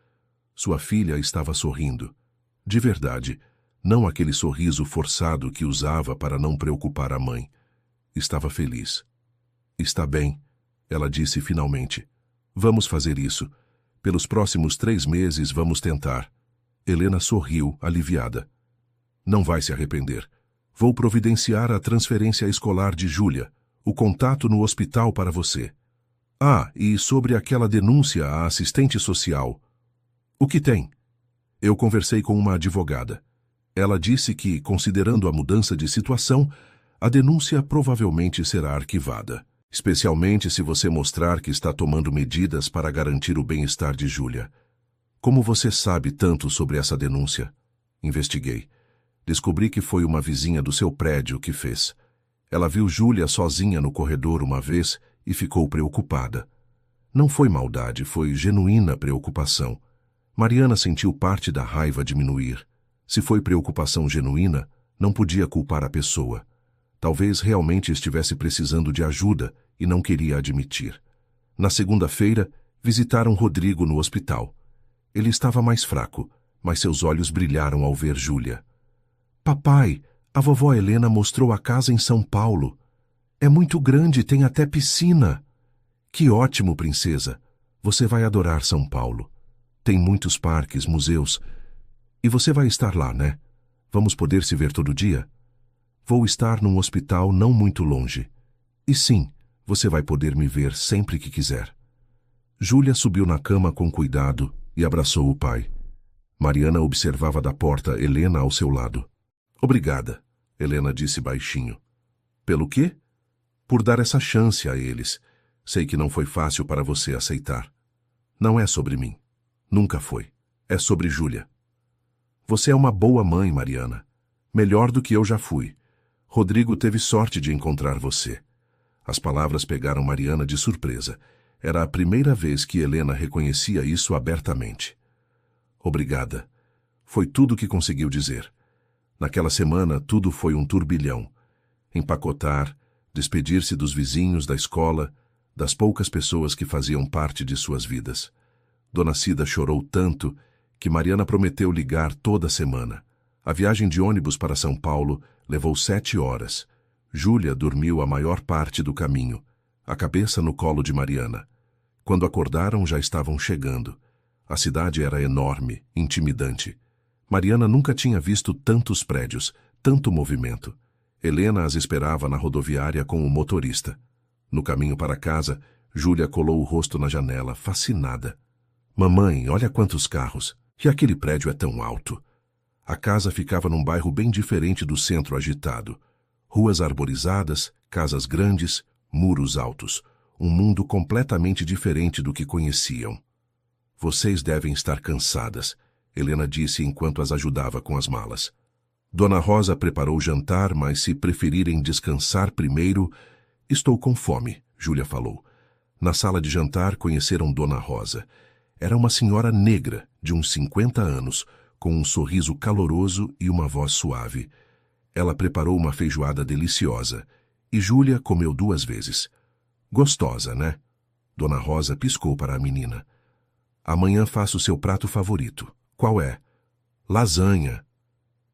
Sua filha estava sorrindo. De verdade, não aquele sorriso forçado que usava para não preocupar a mãe. Estava feliz. Está bem, ela disse finalmente. Vamos fazer isso. Pelos próximos 3 meses vamos tentar. Helena sorriu, aliviada. Não vai se arrepender. Vou providenciar a transferência escolar de Júlia, o contato no hospital para você. Ah, e sobre aquela denúncia à assistente social. O que tem? Eu conversei com uma advogada. Ela disse que, considerando a mudança de situação, a denúncia provavelmente será arquivada, especialmente se você mostrar que está tomando medidas para garantir o bem-estar de Júlia. Como você sabe tanto sobre essa denúncia? Investiguei. Descobri que foi uma vizinha do seu prédio que fez. Ela viu Júlia sozinha no corredor uma vez e ficou preocupada. Não foi maldade, foi genuína preocupação. Mariana sentiu parte da raiva diminuir. Se foi preocupação genuína, não podia culpar a pessoa. Talvez realmente estivesse precisando de ajuda e não queria admitir. Na segunda-feira, visitaram Rodrigo no hospital. Ele estava mais fraco, mas seus olhos brilharam ao ver Júlia. Papai, a vovó Helena mostrou a casa em São Paulo. É muito grande, tem até piscina. Que ótimo, princesa. Você vai adorar São Paulo. Tem muitos parques, museus. E você vai estar lá, né? Vamos poder se ver todo dia? Vou estar num hospital não muito longe. E sim, você vai poder me ver sempre que quiser. Júlia subiu na cama com cuidado e abraçou o pai. Mariana observava da porta Helena ao seu lado. Obrigada, Helena disse baixinho. Pelo quê? Por dar essa chance a eles. Sei que não foi fácil para você aceitar. Não é sobre mim. Nunca foi. É sobre Júlia. Você é uma boa mãe, Mariana. Melhor do que eu já fui. Rodrigo teve sorte de encontrar você. As palavras pegaram Mariana de surpresa. Era a primeira vez que Helena reconhecia isso abertamente. Obrigada. Foi tudo o que conseguiu dizer. Naquela semana, tudo foi um turbilhão. Empacotar, despedir-se dos vizinhos, da escola, das poucas pessoas que faziam parte de suas vidas. Dona Cida chorou tanto que Mariana prometeu ligar toda semana. A viagem de ônibus para São Paulo levou 7 horas. Júlia dormiu a maior parte do caminho, a cabeça no colo de Mariana. Quando acordaram, já estavam chegando. A cidade era enorme, intimidante. Mariana nunca tinha visto tantos prédios, tanto movimento. Helena as esperava na rodoviária com o motorista. No caminho para casa, Júlia colou o rosto na janela, fascinada. Mamãe, olha quantos carros. E aquele prédio é tão alto. A casa ficava num bairro bem diferente do centro agitado. Ruas arborizadas, casas grandes, muros altos. Um mundo completamente diferente do que conheciam. Vocês devem estar cansadas, Helena disse enquanto as ajudava com as malas. Dona Rosa preparou o jantar, mas se preferirem descansar primeiro... Estou com fome, Júlia falou. Na sala de jantar conheceram Dona Rosa. Era uma senhora negra, de uns 50 anos, com um sorriso caloroso e uma voz suave. Ela preparou uma feijoada deliciosa, e Júlia comeu 2 vezes. Gostosa, né? Dona Rosa piscou para a menina. Amanhã faço seu prato favorito. Qual é? Lasanha.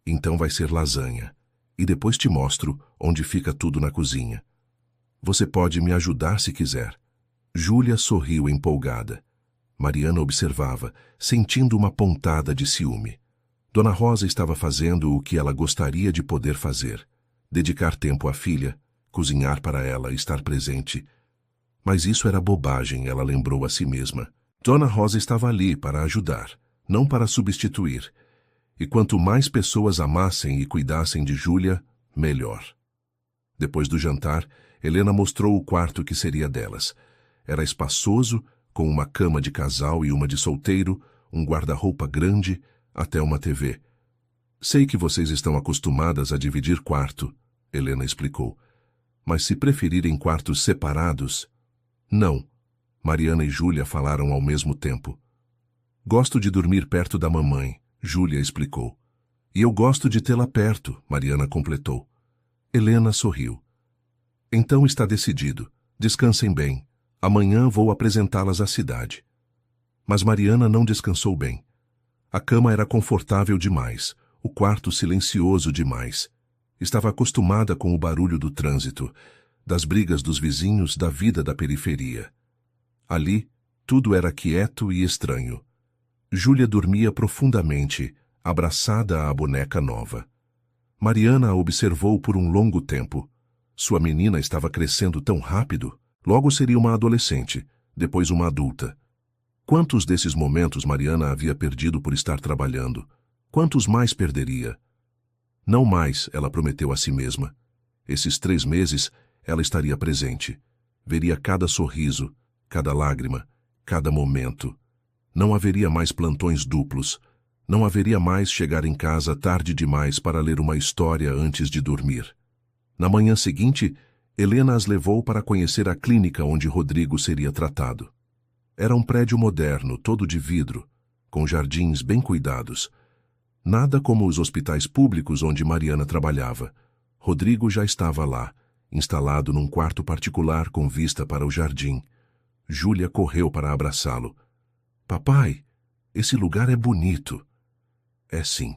Então vai ser lasanha. E depois te mostro onde fica tudo na cozinha. Você pode me ajudar se quiser. Júlia sorriu empolgada. Mariana observava, sentindo uma pontada de ciúme. Dona Rosa estava fazendo o que ela gostaria de poder fazer. Dedicar tempo à filha, cozinhar para ela, estar presente. Mas isso era bobagem, ela lembrou a si mesma. Dona Rosa estava ali para ajudar, não para substituir. E quanto mais pessoas amassem e cuidassem de Júlia, melhor. Depois do jantar, Helena mostrou o quarto que seria delas. Era espaçoso, com uma cama de casal e uma de solteiro, um guarda-roupa grande, até uma TV. Sei que vocês estão acostumadas a dividir quarto, Helena explicou. Mas se preferirem quartos separados... Não. Mariana e Júlia falaram ao mesmo tempo. Gosto de dormir perto da mamãe, Júlia explicou. E eu gosto de tê-la perto, Mariana completou. Helena sorriu. Então está decidido. Descansem bem. Amanhã vou apresentá-las à cidade. Mas Mariana não descansou bem. A cama era confortável demais, o quarto silencioso demais. Estava acostumada com o barulho do trânsito, das brigas dos vizinhos, da vida da periferia. Ali, tudo era quieto e estranho. Júlia dormia profundamente, abraçada à boneca nova. Mariana a observou por um longo tempo. Sua menina estava crescendo tão rápido. Logo seria uma adolescente, depois uma adulta. Quantos desses momentos Mariana havia perdido por estar trabalhando? Quantos mais perderia? Não mais, ela prometeu a si mesma. Esses 3 meses, ela estaria presente. Veria cada sorriso, cada lágrima, cada momento. Não haveria mais plantões duplos. Não haveria mais chegar em casa tarde demais para ler uma história antes de dormir. Na manhã seguinte, Helena as levou para conhecer a clínica onde Rodrigo seria tratado. Era um prédio moderno, todo de vidro, com jardins bem cuidados. Nada como os hospitais públicos onde Mariana trabalhava. Rodrigo já estava lá, instalado num quarto particular com vista para o jardim. Júlia correu para abraçá-lo. Papai, esse lugar é bonito. É sim,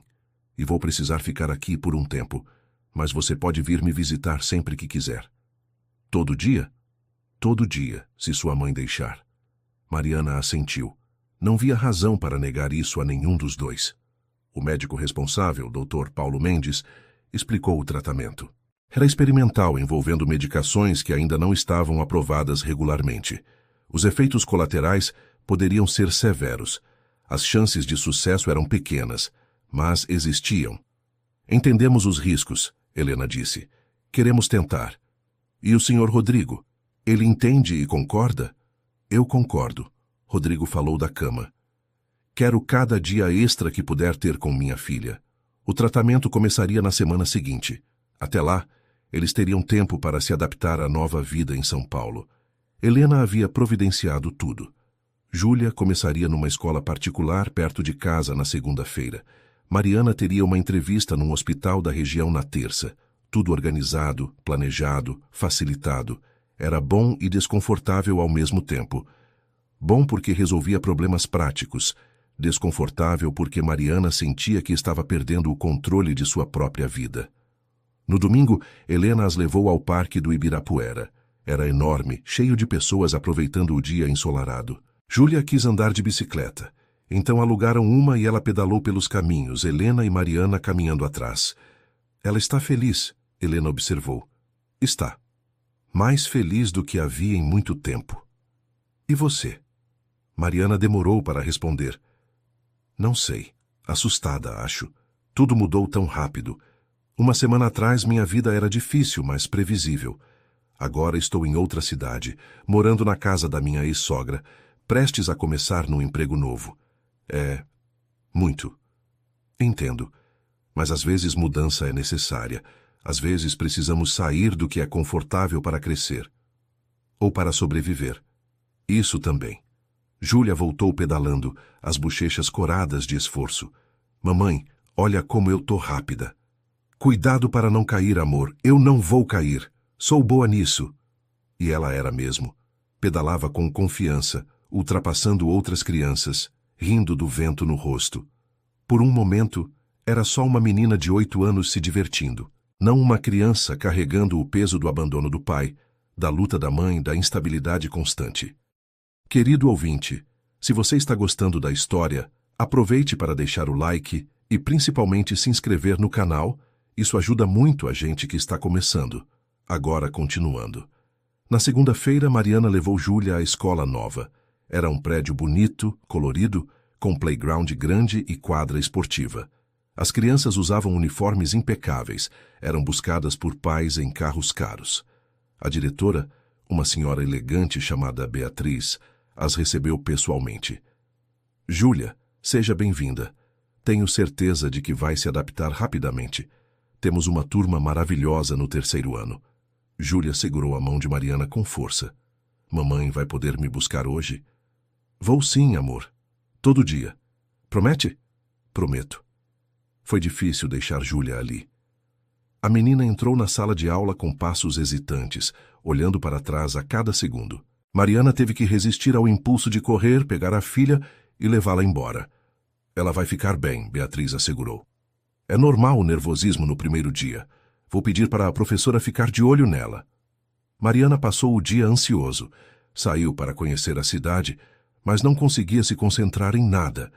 e vou precisar ficar aqui por um tempo, mas você pode vir me visitar sempre que quiser. Todo dia? Todo dia, se sua mãe deixar. Mariana assentiu. Não via razão para negar isso a nenhum dos dois. O médico responsável, Dr. Paulo Mendes, explicou o tratamento. Era experimental, envolvendo medicações que ainda não estavam aprovadas regularmente. Os efeitos colaterais poderiam ser severos. As chances de sucesso eram pequenas, mas existiam. Entendemos os riscos, Helena disse. Queremos tentar. E o Sr. Rodrigo? Ele entende e concorda? Eu concordo. Rodrigo falou da cama. Quero cada dia extra que puder ter com minha filha. O tratamento começaria na semana seguinte. Até lá, eles teriam tempo para se adaptar à nova vida em São Paulo. Helena havia providenciado tudo. Júlia começaria numa escola particular perto de casa na segunda-feira. Mariana teria uma entrevista num hospital da região na terça. Tudo organizado, planejado, facilitado. Era bom e desconfortável ao mesmo tempo. Bom porque resolvia problemas práticos. Desconfortável porque Mariana sentia que estava perdendo o controle de sua própria vida. No domingo, Helena as levou ao parque do Ibirapuera. Era enorme, cheio de pessoas aproveitando o dia ensolarado. Júlia quis andar de bicicleta. Então alugaram uma e ela pedalou pelos caminhos, Helena e Mariana caminhando atrás. Ela está feliz, Helena observou. Está. Mais feliz do que havia em muito tempo. E você? Mariana demorou para responder. Não sei. Assustada, acho. Tudo mudou tão rápido. Uma semana atrás minha vida era difícil, mas previsível. Agora estou em outra cidade, morando na casa da minha ex-sogra, prestes a começar num emprego novo. É... muito. Entendo. Mas às vezes mudança é necessária. Às vezes precisamos sair do que é confortável para crescer. Ou para sobreviver. Isso também. Júlia voltou pedalando, as bochechas coradas de esforço. Mamãe, olha como eu tô rápida. Cuidado para não cair, amor. Eu não vou cair. Sou boa nisso. E ela era mesmo. Pedalava com confiança, ultrapassando outras crianças, rindo do vento no rosto. Por um momento, era só uma menina de 8 anos se divertindo. Não uma criança carregando o peso do abandono do pai, da luta da mãe, da instabilidade constante. Querido ouvinte, se você está gostando da história, aproveite para deixar o like e principalmente se inscrever no canal. Isso ajuda muito a gente que está começando. Agora continuando. Na segunda-feira, Mariana levou Júlia à escola nova. Era um prédio bonito, colorido, com playground grande e quadra esportiva. As crianças usavam uniformes impecáveis, eram buscadas por pais em carros caros. A diretora, uma senhora elegante chamada Beatriz, as recebeu pessoalmente. Júlia, seja bem-vinda. Tenho certeza de que vai se adaptar rapidamente. Temos uma turma maravilhosa no 3º ano. Júlia segurou a mão de Mariana com força. Mamãe vai poder me buscar hoje? Vou sim, amor. Todo dia. Promete? Prometo. Foi difícil deixar Júlia ali. A menina entrou na sala de aula com passos hesitantes, olhando para trás a cada segundo. Mariana teve que resistir ao impulso de correr, pegar a filha e levá-la embora. Ela vai ficar bem, Beatriz assegurou. É normal o nervosismo no primeiro dia. Vou pedir para a professora ficar de olho nela. Mariana passou o dia ansioso. Saiu para conhecer a cidade, mas não conseguia se concentrar em nada.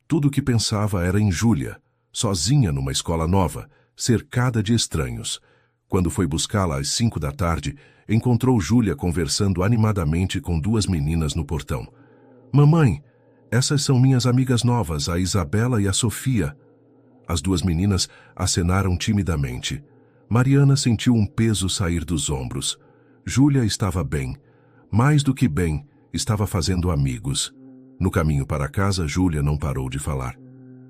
Tudo o que pensava era em Júlia, sozinha numa escola nova, cercada de estranhos. Quando foi buscá-la às 5 da tarde, encontrou Júlia conversando animadamente com 2 meninas no portão. Mamãe, Essas são minhas amigas novas, a Isabela e a Sofia. As duas meninas acenaram timidamente. Mariana sentiu um peso sair dos ombros. Júlia estava bem. Mais do que bem, estava fazendo amigos. No caminho para casa, Júlia não parou de falar.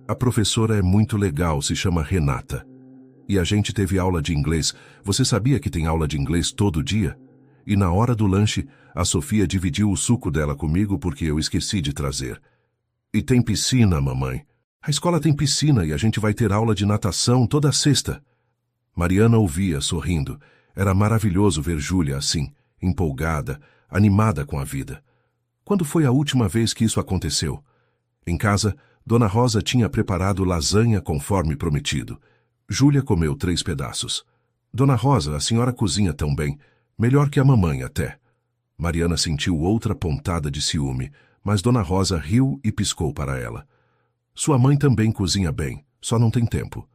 A professora é muito legal, se chama Renata. E a gente teve aula de inglês. Você sabia que tem aula de inglês todo dia? E na hora do lanche, a Sofia dividiu o suco dela comigo porque eu esqueci de trazer. E tem piscina, mamãe. A escola tem piscina e a gente vai ter aula de natação toda sexta. Mariana ouvia, sorrindo. Era maravilhoso ver Júlia assim, empolgada, animada com a vida. Quando foi a última vez que isso aconteceu? Em casa, Dona Rosa tinha preparado lasanha conforme prometido. Júlia comeu 3 pedaços. Dona Rosa, a senhora cozinha tão bem, melhor que a mamãe até. Mariana sentiu outra pontada de ciúme, mas Dona Rosa riu e piscou para ela. Sua mãe também cozinha bem, só não tem tempo.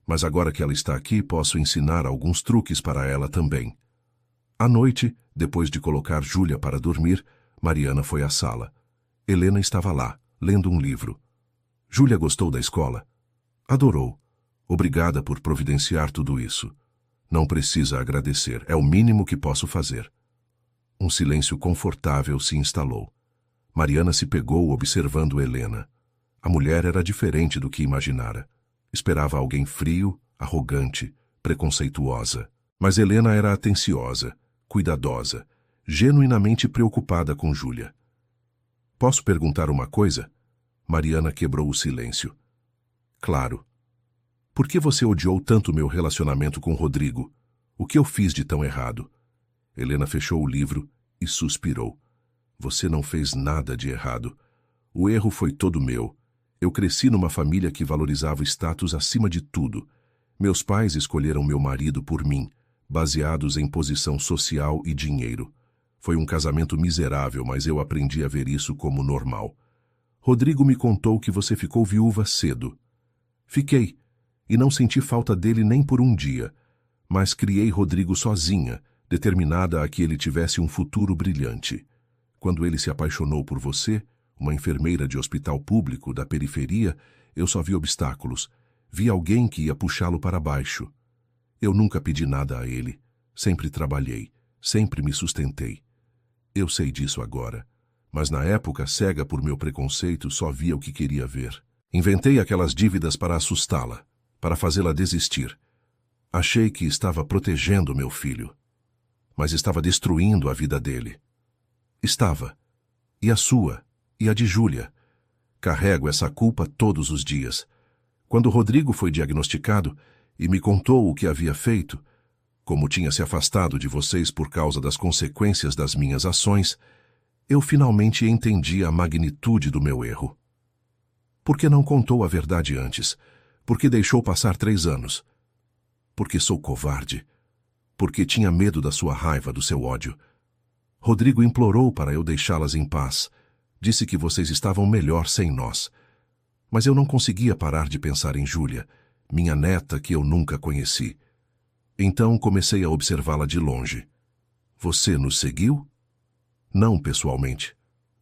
Mas agora que ela está aqui, posso ensinar alguns truques para ela também. À noite, depois de colocar Júlia para dormir, Mariana foi à sala. Helena estava lá, lendo um livro. Júlia gostou da escola? Adorou. Obrigada por providenciar tudo isso. Não precisa agradecer, é o mínimo que posso fazer. Um silêncio confortável se instalou. Mariana se pegou observando Helena. A mulher era diferente do que imaginara. Esperava alguém frio, arrogante, preconceituosa. Mas Helena era atenciosa, cuidadosa, genuinamente preocupada com Júlia. Posso perguntar uma coisa? Mariana quebrou o silêncio. Claro. Por que você odiou tanto meu relacionamento com Rodrigo? O que eu fiz de tão errado? Helena fechou o livro e suspirou. Você não fez nada de errado. O erro foi todo meu. Eu cresci numa família que valorizava o status acima de tudo. Meus pais escolheram meu marido por mim, baseados em posição social e dinheiro. Foi um casamento miserável, mas eu aprendi a ver isso como normal. Rodrigo me contou que você ficou viúva cedo. Fiquei, e não senti falta dele nem por um dia. Mas criei Rodrigo sozinha, determinada a que ele tivesse um futuro brilhante. Quando ele se apaixonou por você, uma enfermeira de hospital público da periferia, eu só vi obstáculos. Vi alguém que ia puxá-lo para baixo. Eu nunca pedi nada a ele. Sempre trabalhei. Sempre me sustentei. Eu sei disso agora. Mas na época, cega por meu preconceito, só via o que queria ver. Inventei aquelas dívidas para assustá-la, para fazê-la desistir. Achei que estava protegendo meu filho. Mas estava destruindo a vida dele. Estava. E a sua. E a de Júlia. Carrego essa culpa todos os dias. Quando Rodrigo foi diagnosticado e me contou o que havia feito, como tinha se afastado de vocês por causa das consequências das minhas ações, eu finalmente entendi a magnitude do meu erro. Por que não contou a verdade antes? Por que deixou passar 3 anos? Porque sou covarde. Porque tinha medo da sua raiva, do seu ódio. Rodrigo implorou para eu deixá-las em paz. Disse que vocês estavam melhor sem nós. Mas eu não conseguia parar de pensar em Júlia, minha neta que eu nunca conheci. Então comecei a observá-la de longe. Você nos seguiu? Não pessoalmente.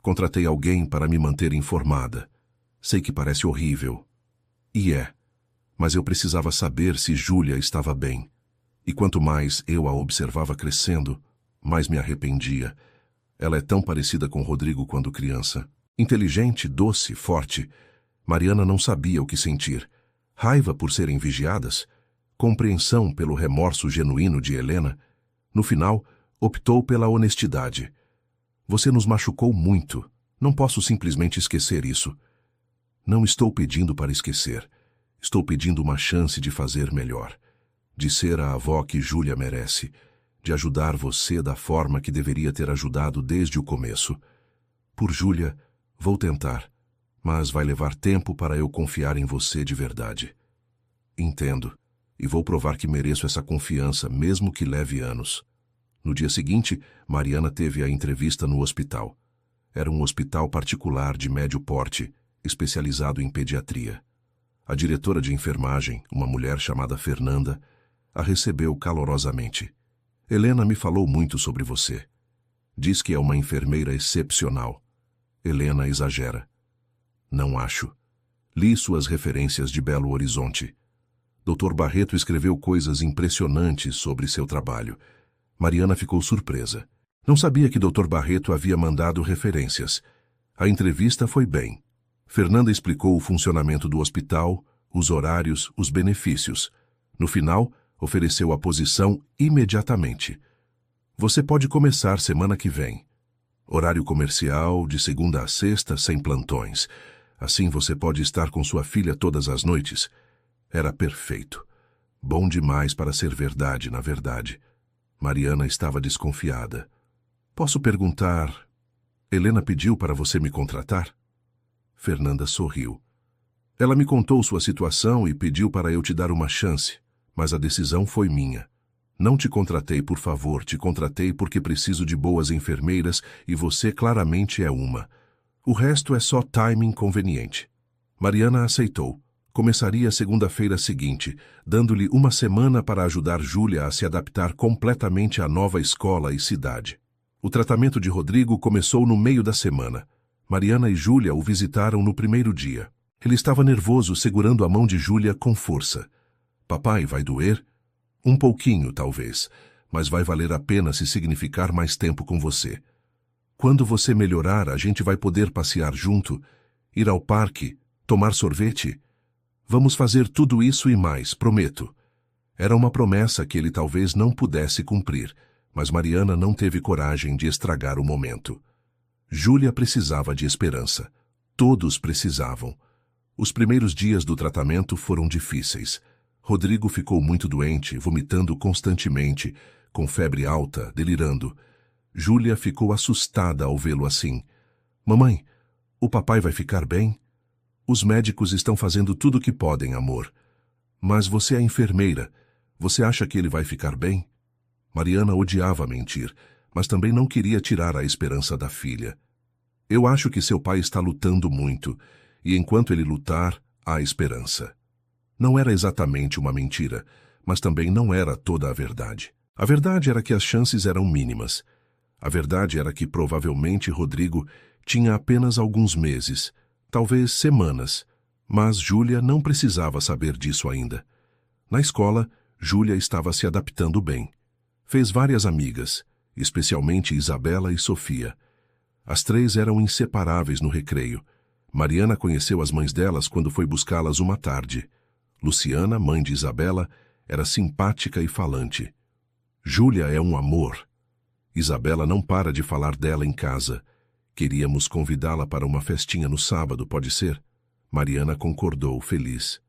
Contratei alguém para me manter informada. Sei que parece horrível. E é. Mas eu precisava saber se Júlia estava bem. E quanto mais eu a observava crescendo, mais me arrependia. Ela é tão parecida com Rodrigo quando criança. Inteligente, doce, forte. Mariana não sabia o que sentir. Raiva por serem vigiadas? Compreensão pelo remorso genuíno de Helena? No final, optou pela honestidade. Você nos machucou muito. Não posso simplesmente esquecer isso. Não estou pedindo para esquecer. Estou pedindo uma chance de fazer melhor. De ser a avó que Júlia merece. De ajudar você da forma que deveria ter ajudado desde o começo. Por Júlia, vou tentar, mas vai levar tempo para eu confiar em você de verdade. Entendo, e vou provar que mereço essa confiança, mesmo que leve anos. No dia seguinte, Mariana teve a entrevista no hospital. Era um hospital particular de médio porte, especializado em pediatria. A diretora de enfermagem, uma mulher chamada Fernanda, a recebeu calorosamente. Helena me falou muito sobre você. Diz que é uma enfermeira excepcional. Helena exagera. Não acho. Li suas referências de Belo Horizonte. Dr. Barreto escreveu coisas impressionantes sobre seu trabalho. Mariana ficou surpresa. Não sabia que Dr. Barreto havia mandado referências. A entrevista foi bem. Fernanda explicou o funcionamento do hospital, os horários, os benefícios. No final, ofereceu a posição imediatamente. Você pode começar semana que vem. Horário comercial, de segunda a sexta, sem plantões. Assim você pode estar com sua filha todas as noites. Era perfeito. Bom demais para ser verdade, na verdade. Mariana estava desconfiada. Posso perguntar... Helena pediu para você me contratar? Fernanda sorriu. Ela me contou sua situação e pediu para eu te dar uma chance, mas a decisão foi minha. Não te contratei por favor, te contratei porque preciso de boas enfermeiras e você claramente é uma. O resto é só timing conveniente. Mariana aceitou. Começaria segunda-feira seguinte, dando-lhe uma semana para ajudar Júlia a se adaptar completamente à nova escola e cidade. O tratamento de Rodrigo começou no meio da semana. Mariana e Júlia o visitaram no primeiro dia. Ele estava nervoso, segurando a mão de Júlia com força. Papai, vai doer? Um pouquinho, talvez, mas vai valer a pena se significar mais tempo com você. Quando você melhorar, a gente vai poder passear junto, ir ao parque, tomar sorvete. Vamos fazer tudo isso e mais, prometo. Era uma promessa que ele talvez não pudesse cumprir, mas Mariana não teve coragem de estragar o momento. Júlia precisava de esperança. Todos precisavam. Os primeiros dias do tratamento foram difíceis. Rodrigo ficou muito doente, vomitando constantemente, com febre alta, delirando. Júlia ficou assustada ao vê-lo assim. Mamãe, o papai vai ficar bem? Os médicos estão fazendo tudo o que podem, amor. Mas você é enfermeira. Você acha que ele vai ficar bem? Mariana odiava mentir, mas também não queria tirar a esperança da filha. Eu acho que seu pai está lutando muito, e enquanto ele lutar, há esperança. Não era exatamente uma mentira, mas também não era toda a verdade. A verdade era que as chances eram mínimas. A verdade era que provavelmente Rodrigo tinha apenas alguns meses, talvez semanas, mas Júlia não precisava saber disso ainda. Na escola, Júlia estava se adaptando bem. Fez várias amigas, especialmente Isabela e Sofia. As três eram inseparáveis no recreio. Mariana conheceu as mães delas quando foi buscá-las uma tarde. Luciana, mãe de Isabela, era simpática e falante. Júlia é um amor. Isabela não para de falar dela em casa. Queríamos convidá-la para uma festinha no sábado, pode ser? Mariana concordou, feliz.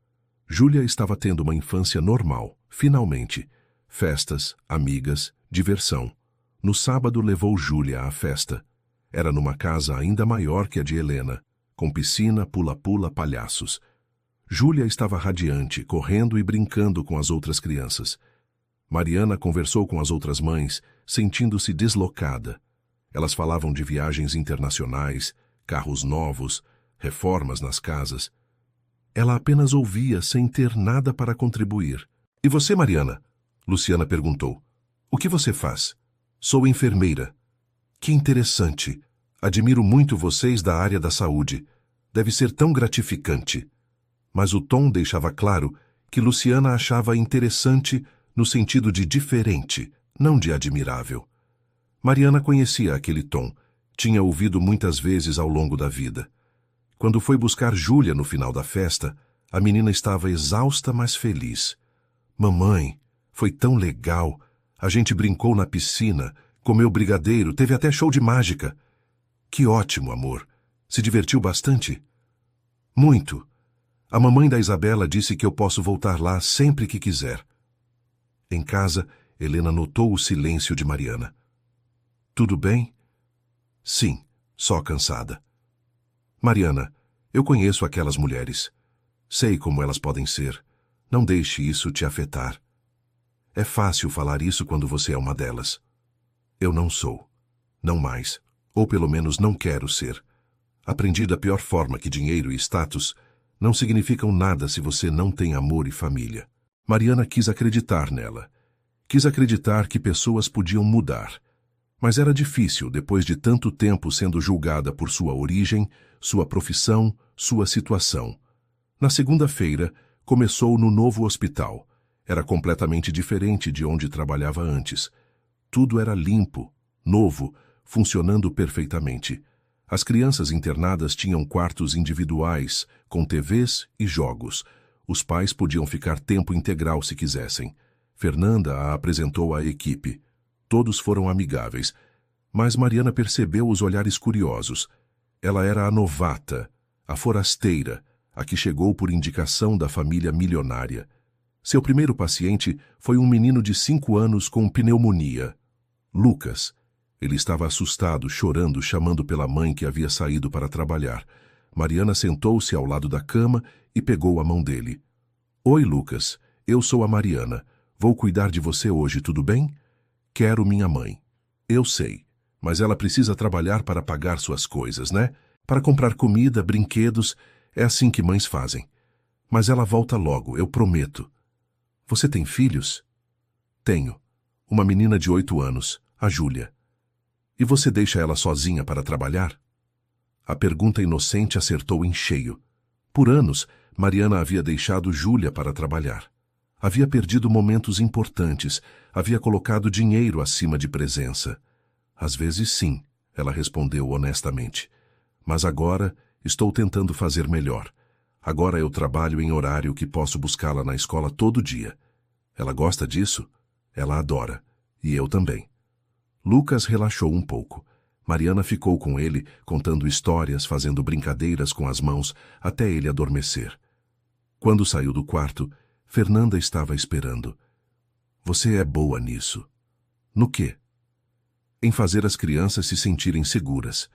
Júlia estava tendo uma infância normal, finalmente. Festas, amigas, diversão. No sábado levou Júlia à festa. Era numa casa ainda maior que a de Helena, com piscina, pula-pula, palhaços. Júlia estava radiante, correndo e brincando com as outras crianças. Mariana conversou com as outras mães, sentindo-se deslocada. Elas falavam de viagens internacionais, carros novos, reformas nas casas. Ela apenas ouvia sem ter nada para contribuir. E você, Mariana? Luciana perguntou. O que você faz? Sou enfermeira. Que interessante. Admiro muito vocês da área da saúde. Deve ser tão gratificante. Mas o tom deixava claro que Luciana achava interessante no sentido de diferente, não de admirável. Mariana conhecia aquele tom, tinha ouvido muitas vezes ao longo da vida. Quando foi buscar Júlia no final da festa, a menina estava exausta, mas feliz. Mamãe, foi tão legal. A gente brincou na piscina, comeu brigadeiro, teve até show de mágica. Que ótimo, amor. Se divertiu bastante? Muito. A mamãe da Isabela disse que eu posso voltar lá sempre que quiser. Em casa, Helena notou o silêncio de Mariana. Tudo bem? Sim, só cansada. Mariana, eu conheço aquelas mulheres. Sei como elas podem ser. Não deixe isso te afetar. É fácil falar isso quando você é uma delas. Eu não sou. Não mais. Ou pelo menos não quero ser. Aprendi da pior forma que dinheiro e status não significam nada se você não tem amor e família. Mariana quis acreditar nela. Quis acreditar que pessoas podiam mudar. Mas era difícil, depois de tanto tempo sendo julgada por sua origem, sua profissão, sua situação. Na segunda-feira, começou no novo hospital. Era completamente diferente de onde trabalhava antes. Tudo era limpo, novo, funcionando perfeitamente. As crianças internadas tinham quartos individuais, com TVs e jogos. Os pais podiam ficar tempo integral se quisessem. Fernanda a apresentou à equipe. Todos foram amigáveis, mas Mariana percebeu os olhares curiosos. Ela era a novata, a forasteira, a que chegou por indicação da família milionária. Seu primeiro paciente foi um menino de 5 anos com pneumonia. Lucas. Ele estava assustado, chorando, chamando pela mãe que havia saído para trabalhar. Mariana sentou-se ao lado da cama e pegou a mão dele. Oi, Lucas. Eu sou a Mariana. Vou cuidar de você hoje, tudo bem? Quero minha mãe. Eu sei, mas ela precisa trabalhar para pagar suas coisas, né? Para comprar comida, brinquedos, é assim que mães fazem. Mas ela volta logo, eu prometo. Você tem filhos? Tenho. Uma menina de 8 anos, a Júlia. E você deixa ela sozinha para trabalhar? A pergunta inocente acertou em cheio. Por anos, Mariana havia deixado Júlia para trabalhar. Havia perdido momentos importantes, havia colocado dinheiro acima de presença. Às vezes sim, ela respondeu honestamente. Mas agora estou tentando fazer melhor. Agora eu trabalho em horário que posso buscá-la na escola todo dia. Ela gosta disso? Ela adora. E eu também. Lucas relaxou um pouco. Mariana ficou com ele, contando histórias, fazendo brincadeiras com as mãos, até ele adormecer. Quando saiu do quarto, Fernanda estava esperando. Você é boa nisso. No quê? Em fazer as crianças se sentirem seguras.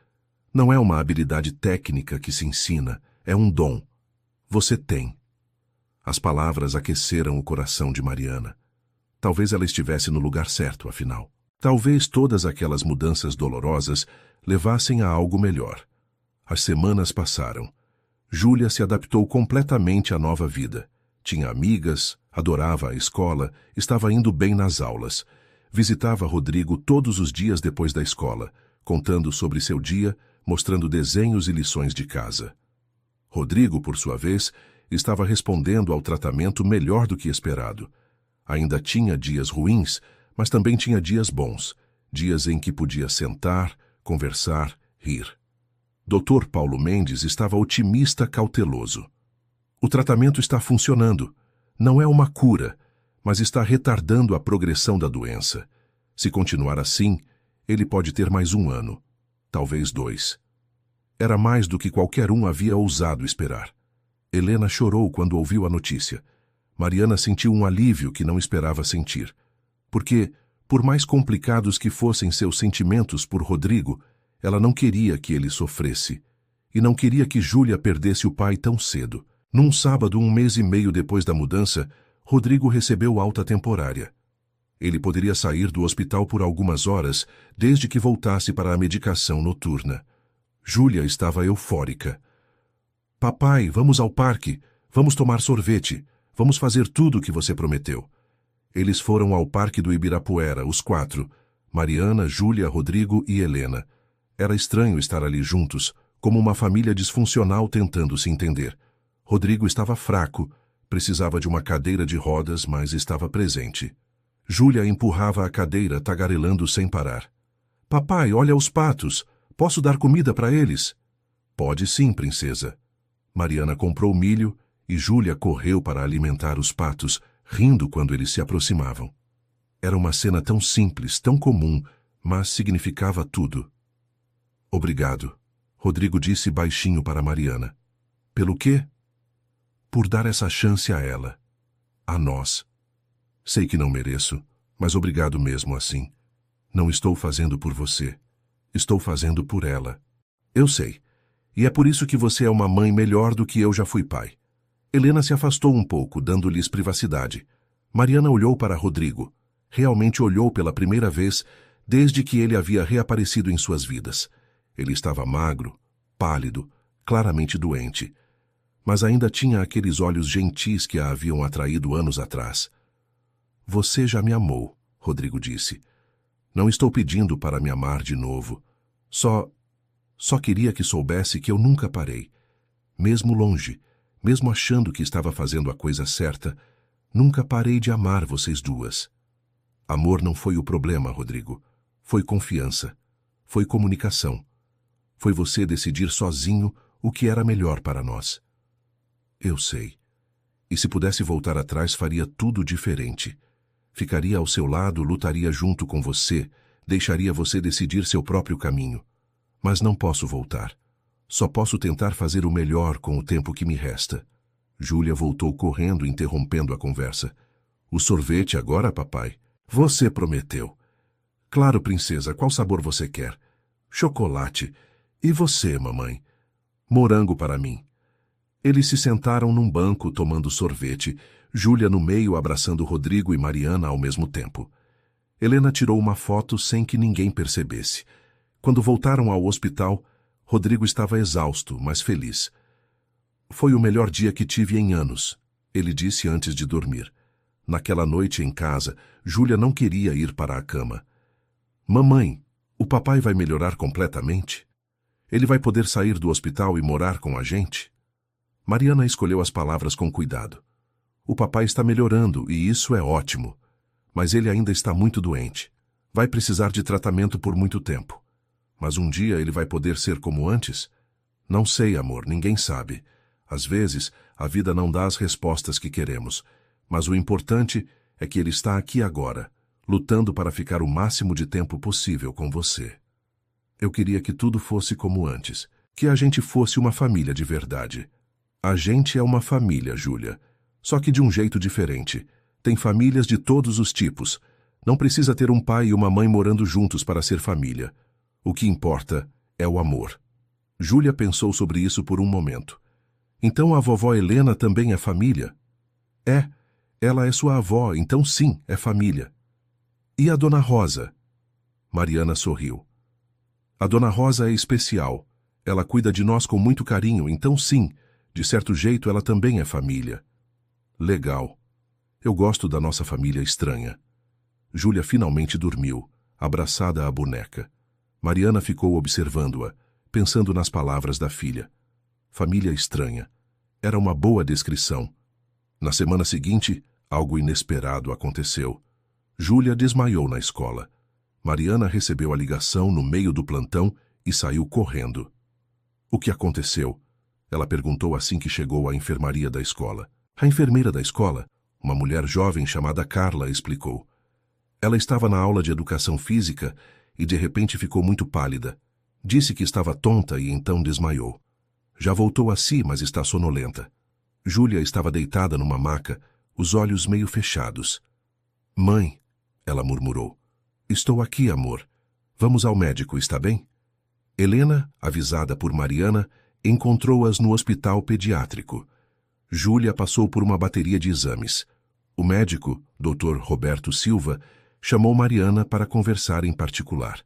Não é uma habilidade técnica que se ensina, é um dom. Você tem. As palavras aqueceram o coração de Mariana. Talvez ela estivesse no lugar certo, afinal. Talvez todas aquelas mudanças dolorosas levassem a algo melhor. As semanas passaram. Júlia se adaptou completamente à nova vida. Tinha amigas, adorava a escola, estava indo bem nas aulas. Visitava Rodrigo todos os dias depois da escola, contando sobre seu dia, mostrando desenhos e lições de casa. Rodrigo, por sua vez, estava respondendo ao tratamento melhor do que esperado. Ainda tinha dias ruins, mas também tinha dias bons, dias em que podia sentar, conversar, rir. Dr. Paulo Mendes estava otimista, cauteloso. O tratamento está funcionando. Não é uma cura, mas está retardando a progressão da doença. Se continuar assim, ele pode ter mais 1 ano, talvez 2. Era mais do que qualquer um havia ousado esperar. Helena chorou quando ouviu a notícia. Mariana sentiu um alívio que não esperava sentir. Porque, por mais complicados que fossem seus sentimentos por Rodrigo, ela não queria que ele sofresse. E não queria que Júlia perdesse o pai tão cedo. Num sábado, 1 mês e meio depois da mudança, Rodrigo recebeu alta temporária. Ele poderia sair do hospital por algumas horas, desde que voltasse para a medicação noturna. Júlia estava eufórica. Papai, vamos ao parque, vamos tomar sorvete, vamos fazer tudo o que você prometeu. Eles foram ao parque do Ibirapuera, os 4, Mariana, Júlia, Rodrigo e Helena. Era estranho estar ali juntos, como uma família disfuncional tentando se entender. Rodrigo estava fraco, precisava de uma cadeira de rodas, mas estava presente. Júlia empurrava a cadeira, tagarelando sem parar. Papai, olha os patos, posso dar comida para eles? Pode sim, princesa. Mariana comprou milho e Júlia correu para alimentar os patos, rindo quando eles se aproximavam. Era uma cena tão simples, tão comum, mas significava tudo. Obrigado, Rodrigo disse baixinho para Mariana. Pelo quê? Por dar essa chance a ela. A nós. Sei que não mereço, mas obrigado mesmo assim. Não estou fazendo por você. Estou fazendo por ela. Eu sei. E é por isso que você é uma mãe melhor do que eu já fui pai. Helena se afastou um pouco, dando-lhes privacidade. Mariana olhou para Rodrigo. Realmente olhou pela primeira vez desde que ele havia reaparecido em suas vidas. Ele estava magro, pálido, claramente doente. Mas ainda tinha aqueles olhos gentis que a haviam atraído anos atrás. Você já me amou, Rodrigo disse. Não estou pedindo para me amar de novo. Só Só queria que soubesse que eu nunca parei. Mesmo longe, mesmo achando que estava fazendo a coisa certa, nunca parei de amar vocês duas. Amor não foi o problema, Rodrigo. Foi confiança. Foi comunicação. Foi você decidir sozinho o que era melhor para nós. Eu sei. E se pudesse voltar atrás, faria tudo diferente. Ficaria ao seu lado, lutaria junto com você, deixaria você decidir seu próprio caminho. Mas não posso voltar. Só posso tentar fazer o melhor com o tempo que me resta. Júlia voltou correndo, interrompendo a conversa. O sorvete agora, papai? Você prometeu. Claro, princesa, qual sabor você quer? Chocolate. E você, mamãe? Morango para mim. Eles se sentaram num banco tomando sorvete, Júlia no meio abraçando Rodrigo e Mariana ao mesmo tempo. Helena tirou uma foto sem que ninguém percebesse. Quando voltaram ao hospital, Rodrigo estava exausto, mas feliz. Foi o melhor dia que tive em anos, ele disse antes de dormir. Naquela noite em casa, Júlia não queria ir para a cama. Mamãe, o papai vai melhorar completamente? Ele vai poder sair do hospital e morar com a gente? Mariana escolheu as palavras com cuidado. O papai está melhorando e isso é ótimo. Mas ele ainda está muito doente. Vai precisar de tratamento por muito tempo. Mas um dia ele vai poder ser como antes? Não sei, amor, ninguém sabe. Às vezes, a vida não dá as respostas que queremos. Mas o importante é que ele está aqui agora, lutando para ficar o máximo de tempo possível com você. Eu queria que tudo fosse como antes, que a gente fosse uma família de verdade. A gente é uma família, Júlia, só que de um jeito diferente. Tem famílias de todos os tipos. Não precisa ter um pai e uma mãe morando juntos para ser família. O que importa é o amor. Júlia pensou sobre isso por um momento. Então a vovó Helena também é família? É, ela é sua avó, então sim, é família. E a Dona Rosa? Mariana sorriu. A Dona Rosa é especial. Ela cuida de nós com muito carinho, então sim, de certo jeito ela também é família. Legal. Eu gosto da nossa família estranha. Júlia finalmente dormiu, abraçada à boneca. Mariana ficou observando-a, pensando nas palavras da filha. Família estranha. Era uma boa descrição. Na semana seguinte, algo inesperado aconteceu. Júlia desmaiou na escola. Mariana recebeu a ligação no meio do plantão e saiu correndo. O que aconteceu? Ela perguntou assim que chegou à enfermaria da escola. A enfermeira da escola, uma mulher jovem chamada Carla, explicou. Ela estava na aula de educação física e de repente ficou muito pálida. Disse que estava tonta e então desmaiou. Já voltou a si, mas está sonolenta. Júlia estava deitada numa maca, os olhos meio fechados. Mãe, ela murmurou. Estou aqui, amor. Vamos ao médico, está bem? Helena, avisada por Mariana, encontrou-as no hospital pediátrico. Júlia passou por uma bateria de exames. O médico, Dr. Roberto Silva, chamou Mariana para conversar em particular.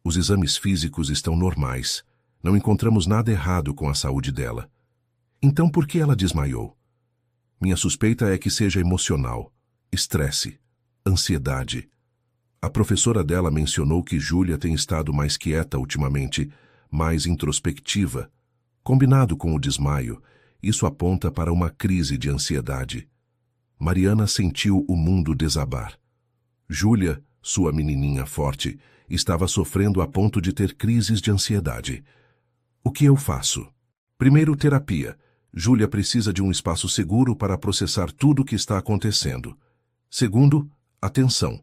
Os exames físicos estão normais. Não encontramos nada errado com a saúde dela. Então por que ela desmaiou? Minha suspeita é que seja emocional, estresse, ansiedade. A professora dela mencionou que Júlia tem estado mais quieta ultimamente, mais introspectiva. Combinado com o desmaio, isso aponta para uma crise de ansiedade. Mariana sentiu o mundo desabar. Júlia, sua menininha forte, estava sofrendo a ponto de ter crises de ansiedade. O que eu faço? Primeiro, terapia. Júlia precisa de um espaço seguro para processar tudo o que está acontecendo. Segundo, atenção.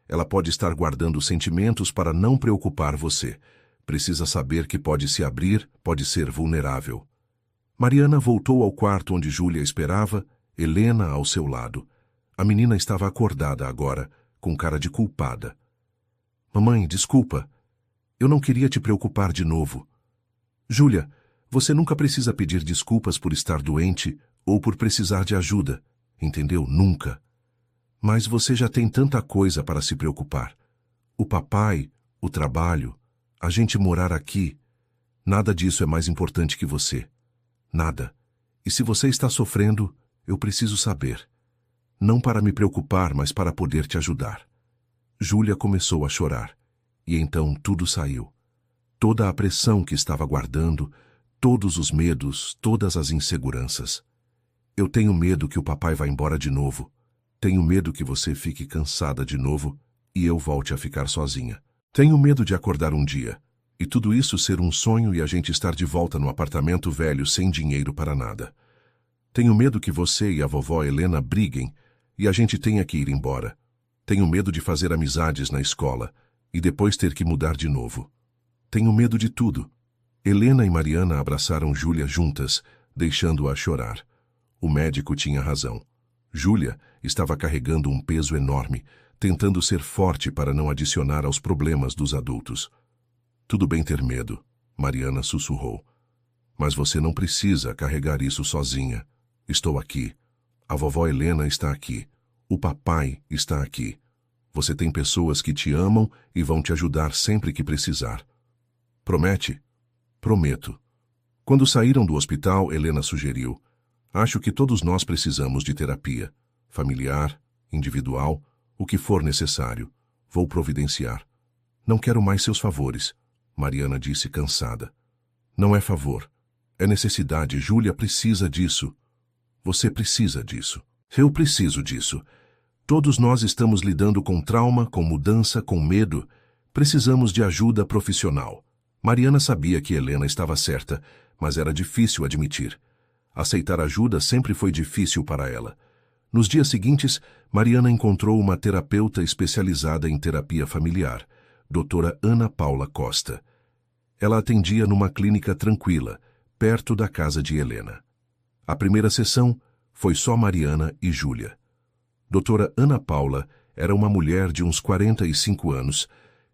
Ela pode estar guardando sentimentos para não preocupar você. Precisa saber que pode se abrir, pode ser vulnerável. Mariana voltou ao quarto onde Júlia esperava, Helena ao seu lado. A menina estava acordada agora, com cara de culpada. Mamãe, desculpa. Eu não queria te preocupar de novo. Júlia, você nunca precisa pedir desculpas por estar doente ou por precisar de ajuda. Entendeu? Nunca. Mas você já tem tanta coisa para se preocupar. O papai, o trabalho, a gente morar aqui. Nada disso é mais importante que você. Nada. E se você está sofrendo, eu preciso saber. Não para me preocupar, mas para poder te ajudar. Júlia começou a chorar. E então tudo saiu. toda a pressão que estava guardando, todos os medos, todas as inseguranças. Eu tenho medo que o papai vá embora de novo. Tenho medo que você fique cansada de novo e eu volte a ficar sozinha. Tenho medo de acordar um dia e tudo isso ser um sonho e a gente estar de volta no apartamento velho sem dinheiro para nada. Tenho medo que você e a vovó Helena briguem e a gente tenha que ir embora. Tenho medo de fazer amizades na escola e depois ter que mudar de novo. Tenho medo de tudo. Helena e Mariana abraçaram Júlia juntas, deixando-a chorar. O médico tinha razão. Júlia estava carregando um peso enorme, tentando ser forte para não adicionar aos problemas dos adultos. Tudo bem ter medo, Mariana sussurrou. Mas você não precisa carregar isso sozinha. Estou aqui. A vovó Helena está aqui. O papai está aqui. Você tem pessoas que te amam e vão te ajudar sempre que precisar. Promete? Prometo. Quando saíram do hospital, Helena sugeriu: acho que todos nós precisamos de terapia. Familiar, individual, o que for necessário. Vou providenciar. Não quero mais seus favores, Mariana disse cansada. Não é favor. É necessidade. Júlia precisa disso. Você precisa disso. Eu preciso disso. Todos nós estamos lidando com trauma, com mudança, com medo. Precisamos de ajuda profissional. Mariana sabia que Helena estava certa, mas era difícil admitir. Aceitar ajuda sempre foi difícil para ela. Nos dias seguintes, Mariana encontrou uma terapeuta especializada em terapia familiar, doutora Ana Paula Costa. Ela atendia numa clínica tranquila, perto da casa de Helena. A primeira sessão foi só Mariana e Júlia. Doutora Ana Paula era uma mulher de uns 45 anos,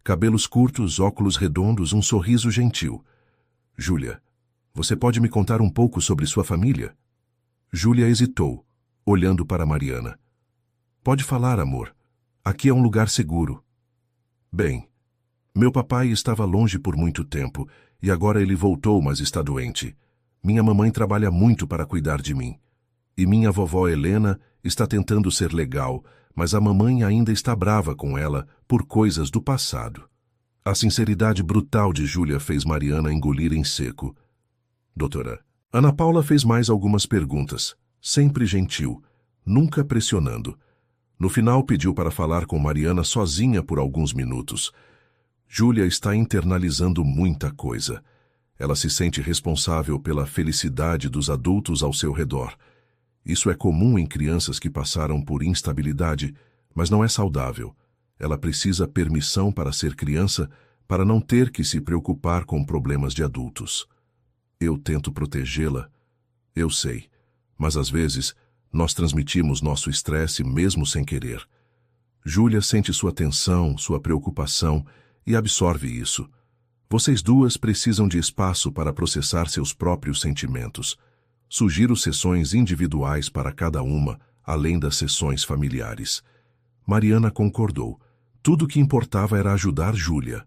cabelos curtos, óculos redondos, um sorriso gentil. Júlia, você pode me contar um pouco sobre sua família? Júlia hesitou, olhando para Mariana. Pode falar, amor. Aqui é um lugar seguro. Bem, meu papai estava longe por muito tempo e agora ele voltou, mas está doente. Minha mamãe trabalha muito para cuidar de mim. E minha vovó Helena está tentando ser legal, mas a mamãe ainda está brava com ela por coisas do passado. A sinceridade brutal de Júlia fez Mariana engolir em seco. Doutora, Ana Paula fez mais algumas perguntas, sempre gentil, nunca pressionando. No final pediu para falar com Mariana sozinha por alguns minutos. Júlia está internalizando muita coisa. Ela se sente responsável pela felicidade dos adultos ao seu redor. Isso é comum em crianças que passaram por instabilidade, mas não é saudável. Ela precisa permissão para ser criança, para não ter que se preocupar com problemas de adultos. Eu tento protegê-la, eu sei, mas às vezes nós transmitimos nosso estresse mesmo sem querer. Júlia sente sua tensão, sua preocupação e absorve isso. Vocês duas precisam de espaço para processar seus próprios sentimentos. Sugiro sessões individuais para cada uma, além das sessões familiares. Mariana concordou. Tudo o que importava era ajudar Júlia.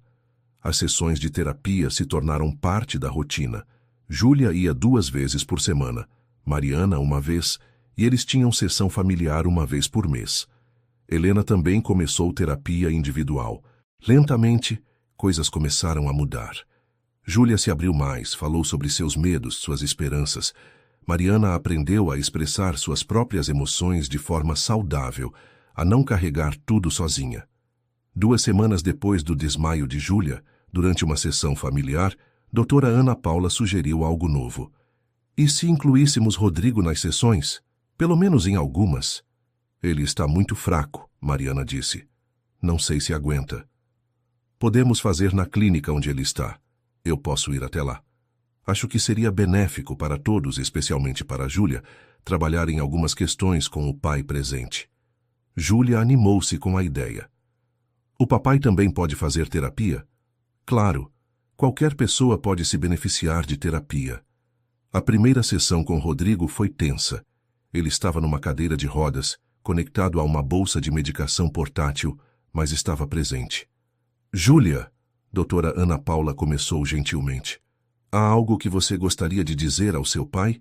As sessões de terapia se tornaram parte da rotina. Júlia ia 2 vezes por semana, Mariana uma vez, e eles tinham sessão familiar uma vez por mês. Helena também começou terapia individual. Lentamente, coisas começaram a mudar. Júlia se abriu mais, falou sobre seus medos, suas esperanças. Mariana aprendeu a expressar suas próprias emoções de forma saudável, a não carregar tudo sozinha. 2 semanas depois do desmaio de Júlia, durante uma sessão familiar, doutora Ana Paula sugeriu algo novo. E se incluíssemos Rodrigo nas sessões? Pelo menos em algumas. Ele está muito fraco, Mariana disse. Não sei se aguenta. Podemos fazer na clínica onde ele está. Eu posso ir até lá. Acho que seria benéfico para todos, especialmente para Júlia, trabalhar em algumas questões com o pai presente. Júlia animou-se com a ideia. O papai também pode fazer terapia? Claro, qualquer pessoa pode se beneficiar de terapia. A primeira sessão com Rodrigo foi tensa. Ele estava numa cadeira de rodas, conectado a uma bolsa de medicação portátil, mas estava presente. Júlia, doutora Ana Paula começou gentilmente. Há algo que você gostaria de dizer ao seu pai?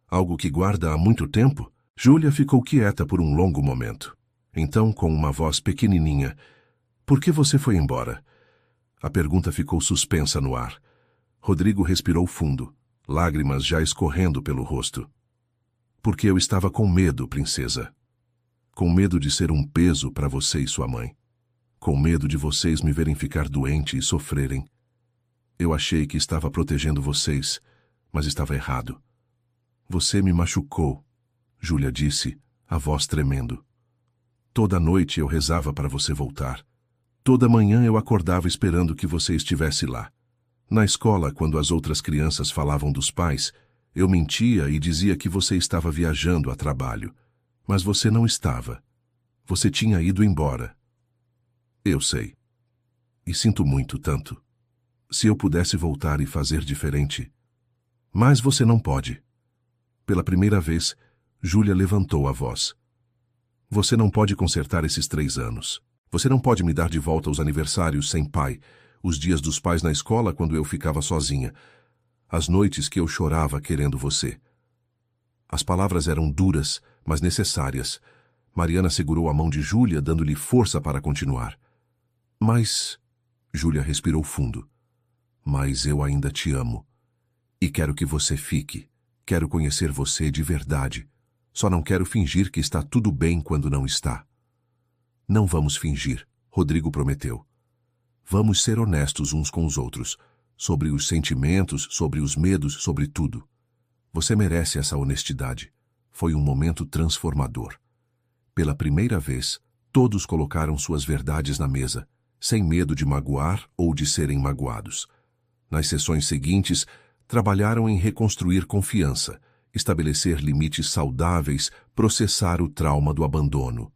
Algo que guarda há muito tempo? Júlia ficou quieta por um longo momento. Então, com uma voz pequenininha, por que você foi embora? A pergunta ficou suspensa no ar. Rodrigo respirou fundo, lágrimas já escorrendo pelo rosto. Porque eu estava com medo, princesa. Com medo de ser um peso para você e sua mãe. Com medo de vocês me verem ficar doente e sofrerem. Eu achei que estava protegendo vocês, mas estava errado. Você me machucou, Júlia disse, a voz tremendo. Toda noite eu rezava para você voltar. Toda manhã eu acordava esperando que você estivesse lá. Na escola, quando as outras crianças falavam dos pais, eu mentia e dizia que você estava viajando a trabalho. Mas você não estava. Você tinha ido embora. Eu sei. E sinto muito, tanto. Se eu pudesse voltar e fazer diferente. Mas você não pode. Pela primeira vez, Júlia levantou a voz. Você não pode consertar esses 3 anos. Você não pode me dar de volta os aniversários sem pai, os dias dos pais na escola quando eu ficava sozinha, as noites que eu chorava querendo você. As palavras eram duras, mas necessárias. Mariana segurou a mão de Júlia, dando-lhe força para continuar. Mas... Júlia respirou fundo. Mas eu ainda te amo. E quero que você fique. Quero conhecer você de verdade. Só não quero fingir que está tudo bem quando não está. Não vamos fingir, Rodrigo prometeu. Vamos ser honestos uns com os outros, sobre os sentimentos, sobre os medos, sobre tudo. Você merece essa honestidade. Foi um momento transformador. Pela primeira vez, todos colocaram suas verdades na mesa, sem medo de magoar ou de serem magoados. Nas sessões seguintes, trabalharam em reconstruir confiança, estabelecer limites saudáveis, processar o trauma do abandono.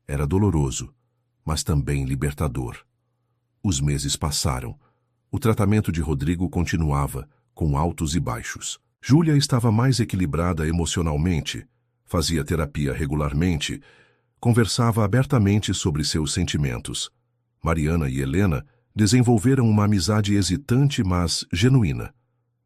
Era doloroso, mas também libertador. Os meses passaram. O tratamento de Rodrigo continuava, com altos e baixos. Júlia estava mais equilibrada emocionalmente, fazia terapia regularmente, conversava abertamente sobre seus sentimentos. Mariana e Helena desenvolveram uma amizade hesitante, mas genuína.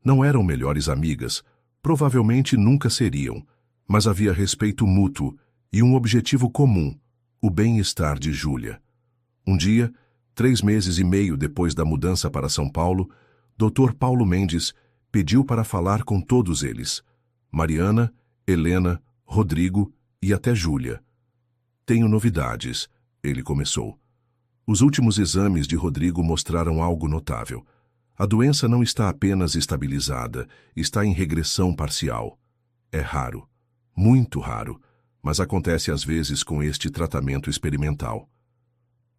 Não eram melhores amigas, provavelmente nunca seriam, mas havia respeito mútuo e um objetivo comum, o bem-estar de Júlia. Um dia, 3 meses e meio depois da mudança para São Paulo, Dr. Paulo Mendes pediu para falar com todos eles, Mariana, Helena, Rodrigo e até Júlia. Tenho novidades, ele começou. Os últimos exames de Rodrigo mostraram algo notável. A doença não está apenas estabilizada, está em regressão parcial. É raro, muito raro, mas acontece às vezes com este tratamento experimental.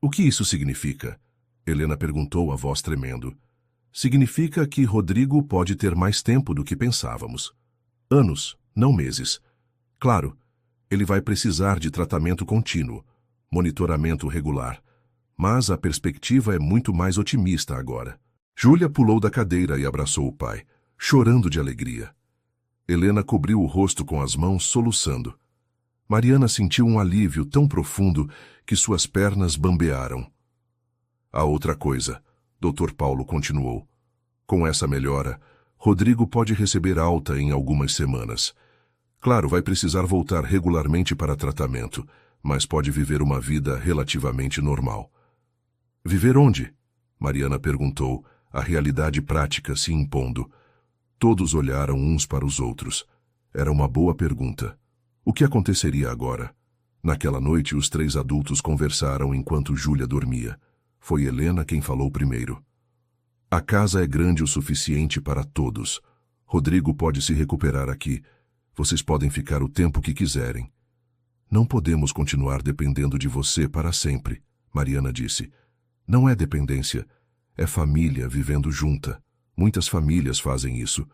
O que isso significa? Helena perguntou, a voz tremendo. Significa que Rodrigo pode ter mais tempo do que pensávamos. Anos, não meses. Claro, ele vai precisar de tratamento contínuo, monitoramento regular. Mas a perspectiva é muito mais otimista agora. Júlia pulou da cadeira e abraçou o pai, chorando de alegria. Helena cobriu o rosto com as mãos, soluçando. Mariana sentiu um alívio tão profundo que suas pernas bambearam. A outra coisa, Dr. Paulo continuou. Com essa melhora, Rodrigo pode receber alta em algumas semanas. Claro, vai precisar voltar regularmente para tratamento, mas pode viver uma vida relativamente normal. Viver onde? Mariana perguntou, a realidade prática se impondo. Todos olharam uns para os outros. Era uma boa pergunta. O que aconteceria agora? Naquela noite, os 3 adultos conversaram enquanto Júlia dormia. Foi Helena quem falou primeiro. A casa é grande o suficiente para todos. Rodrigo pode se recuperar aqui. Vocês podem ficar o tempo que quiserem. Não podemos continuar dependendo de você para sempre, Mariana disse. Não é dependência, é família vivendo junta. Muitas famílias fazem isso.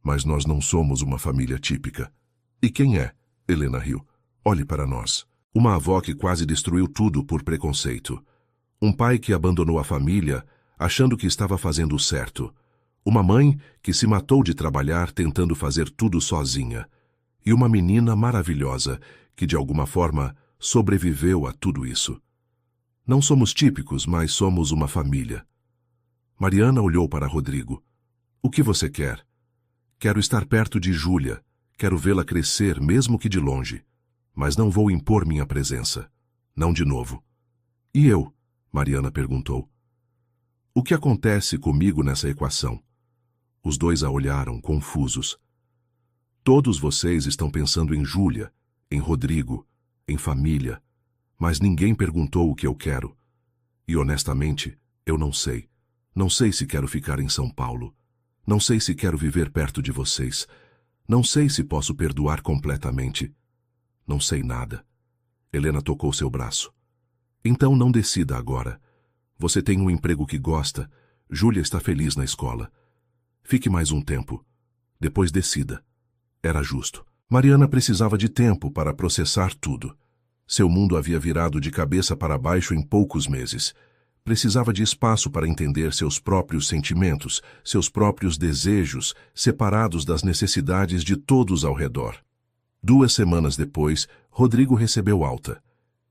Mas nós não somos uma família típica. E quem é? Helena riu. Olhe para nós. Uma avó que quase destruiu tudo por preconceito. Um pai que abandonou a família, achando que estava fazendo o certo. Uma mãe que se matou de trabalhar tentando fazer tudo sozinha. E uma menina maravilhosa que, de alguma forma, sobreviveu a tudo isso. Não somos típicos, mas somos uma família. Mariana olhou para Rodrigo. O que você quer? Quero estar perto de Júlia. Quero vê-la crescer, mesmo que de longe. Mas não vou impor minha presença. Não de novo. E eu? Mariana perguntou. O que acontece comigo nessa equação? Os dois a olharam, confusos. Todos vocês estão pensando em Júlia, em Rodrigo, em família, mas ninguém perguntou o que eu quero. E honestamente, eu não sei. Não sei se quero ficar em São Paulo. Não sei se quero viver perto de vocês. Não sei se posso perdoar completamente. Não sei nada. Helena tocou seu braço. Então não decida agora. Você tem um emprego que gosta. Júlia está feliz na escola. Fique mais um tempo. Depois decida. Era justo. Mariana precisava de tempo para processar tudo. Seu mundo havia virado de cabeça para baixo em poucos meses. Precisava de espaço para entender seus próprios sentimentos, seus próprios desejos, separados das necessidades de todos ao redor. 2 semanas depois, Rodrigo recebeu alta.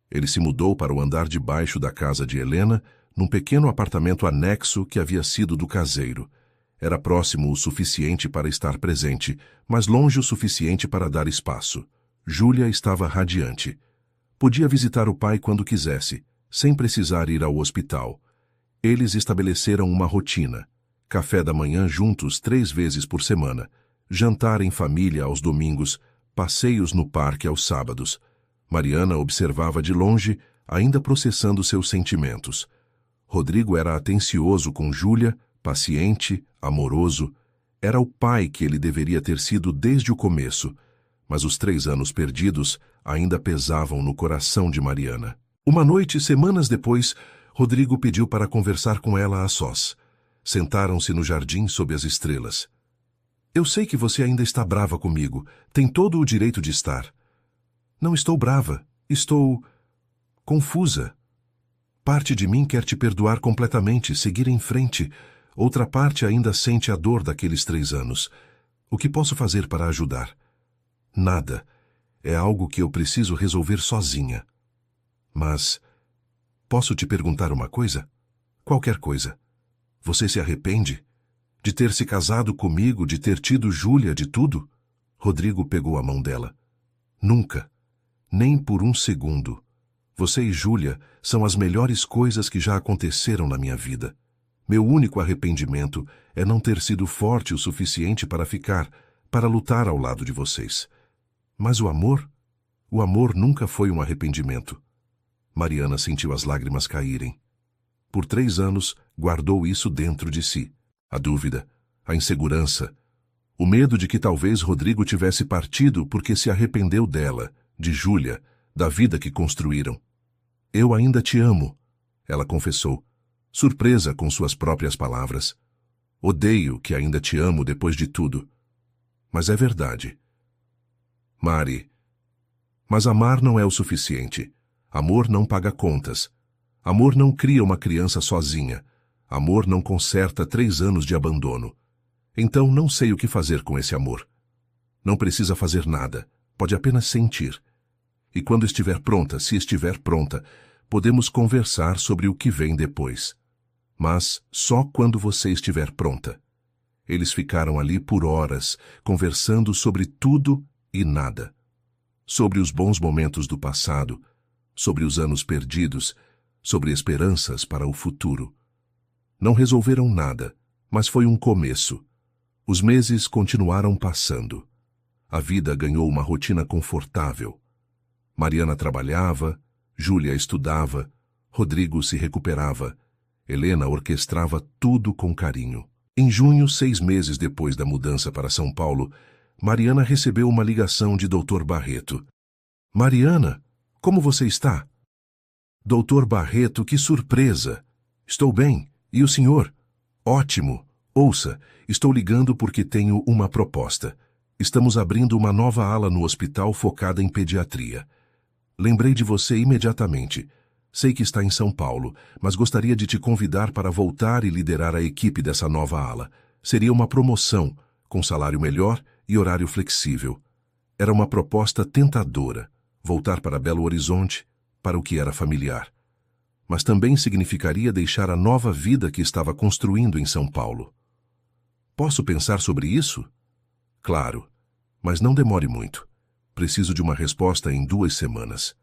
Ele se mudou para o andar de baixo da casa de Helena, num pequeno apartamento anexo que havia sido do caseiro. Era próximo o suficiente para estar presente, mas longe o suficiente para dar espaço. Júlia estava radiante. Podia visitar o pai quando quisesse, sem precisar ir ao hospital. Eles estabeleceram uma rotina. Café da manhã juntos 3 vezes por semana, jantar em família aos domingos, passeios no parque aos sábados. Mariana observava de longe, ainda processando seus sentimentos. Rodrigo era atencioso com Júlia, paciente, amoroso. Era o pai que ele deveria ter sido desde o começo, mas os 3 anos perdidos ainda pesavam no coração de Mariana. Uma noite, semanas depois, Rodrigo pediu para conversar com ela a sós. Sentaram-se no jardim sob as estrelas. Eu sei que você ainda está brava comigo. Tem todo o direito de estar. Não estou brava. Estou confusa. Parte de mim quer te perdoar completamente, seguir em frente. Outra parte ainda sente a dor daqueles 3 anos. O que posso fazer para ajudar? Nada. É algo que eu preciso resolver sozinha. Mas, posso te perguntar uma coisa? Qualquer coisa. Você se arrepende? De ter se casado comigo, de ter tido Júlia, de tudo? Rodrigo pegou a mão dela. Nunca. Nem por um segundo. Você e Júlia são as melhores coisas que já aconteceram na minha vida. Meu único arrependimento é não ter sido forte o suficiente para ficar, para lutar ao lado de vocês. Mas o amor? O amor nunca foi um arrependimento. Mariana sentiu as lágrimas caírem. Por 3 anos, guardou isso dentro de si. A dúvida, a insegurança, o medo de que talvez Rodrigo tivesse partido porque se arrependeu dela, de Júlia, da vida que construíram. Eu ainda te amo, ela confessou, surpresa com suas próprias palavras. Odeio que ainda te amo depois de tudo. Mas é verdade. Mari, mas amar não é o suficiente. Amor não paga contas. Amor não cria uma criança sozinha. Amor não conserta 3 anos de abandono. Então não sei o que fazer com esse amor. Não precisa fazer nada. Pode apenas sentir. E quando estiver pronta, se estiver pronta, podemos conversar sobre o que vem depois. Mas só quando você estiver pronta. Eles ficaram ali por horas, conversando sobre tudo e nada. Sobre os bons momentos do passado, sobre os anos perdidos, sobre esperanças para o futuro. Não resolveram nada, mas foi um começo. Os meses continuaram passando. A vida ganhou uma rotina confortável. Mariana trabalhava, Júlia estudava, Rodrigo se recuperava. Helena orquestrava tudo com carinho. Em junho, 6 meses depois da mudança para São Paulo, Mariana recebeu uma ligação de Dr. Barreto. Mariana, como você está? Dr. Barreto, que surpresa! Estou bem. E o senhor? Ótimo. Ouça, estou ligando porque tenho uma proposta. Estamos abrindo uma nova ala no hospital focada em pediatria. Lembrei de você imediatamente. Sei que está em São Paulo, mas gostaria de te convidar para voltar e liderar a equipe dessa nova ala. Seria uma promoção, com salário melhor e horário flexível. Era uma proposta tentadora, voltar para Belo Horizonte, para o que era familiar. Mas também significaria deixar a nova vida que estava construindo em São Paulo. Posso pensar sobre isso? Claro, mas não demore muito. Preciso de uma resposta em 2 semanas.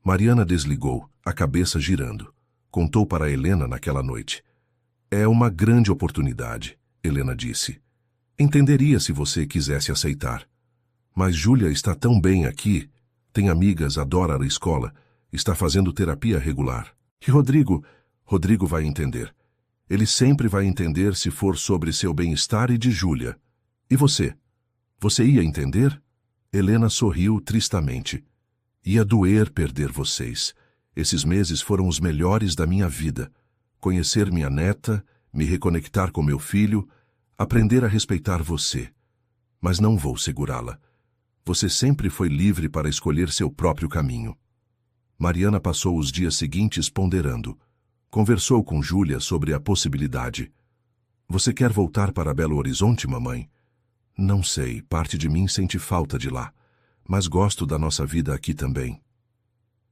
Mariana desligou, a cabeça girando. Contou para Helena naquela noite. É uma grande oportunidade, Helena disse. Entenderia se você quisesse aceitar. Mas Júlia está tão bem aqui, tem amigas, adora a escola, está fazendo terapia regular. E Rodrigo vai entender. Ele sempre vai entender se for sobre seu bem-estar e de Júlia. E você? Você ia entender? Helena sorriu tristamente. Ia doer perder vocês. Esses meses foram os melhores da minha vida. Conhecer minha neta, me reconectar com meu filho, aprender a respeitar você. Mas não vou segurá-la. Você sempre foi livre para escolher seu próprio caminho. Mariana passou os dias seguintes ponderando. Conversou com Júlia sobre a possibilidade. Você quer voltar para Belo Horizonte, mamãe? Não sei, parte de mim sente falta de lá, mas gosto da nossa vida aqui também.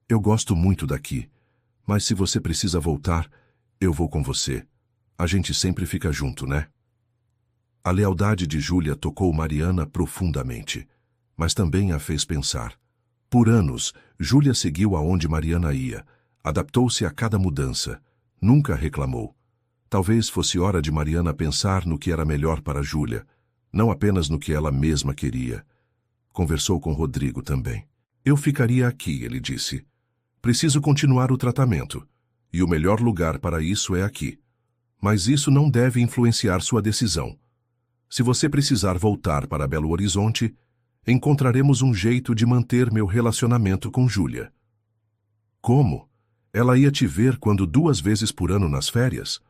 Eu gosto muito daqui, mas se você precisa voltar, eu vou com você. A gente sempre fica junto, né? A lealdade de Júlia tocou Mariana profundamente, mas também a fez pensar. Por anos, Júlia seguiu aonde Mariana ia, adaptou-se a cada mudança, nunca reclamou. Talvez fosse hora de Mariana pensar no que era melhor para Júlia, não apenas no que ela mesma queria. Conversou com Rodrigo também. Eu ficaria aqui, ele disse. Preciso continuar o tratamento, e o melhor lugar para isso é aqui. Mas isso não deve influenciar sua decisão. Se você precisar voltar para Belo Horizonte, encontraremos um jeito de manter meu relacionamento com Júlia. Como? Ela ia te ver quando 2 vezes por ano nas férias?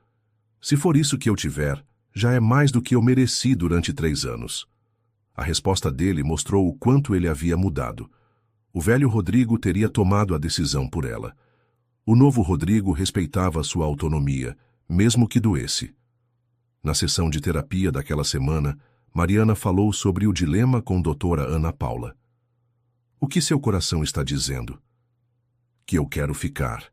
Se for isso que eu tiver, já é mais do que eu mereci durante 3 anos. A resposta dele mostrou o quanto ele havia mudado. O velho Rodrigo teria tomado a decisão por ela. O novo Rodrigo respeitava sua autonomia, mesmo que doesse. Na sessão de terapia daquela semana, Mariana falou sobre o dilema com doutora Ana Paula. O que seu coração está dizendo? Que eu quero ficar.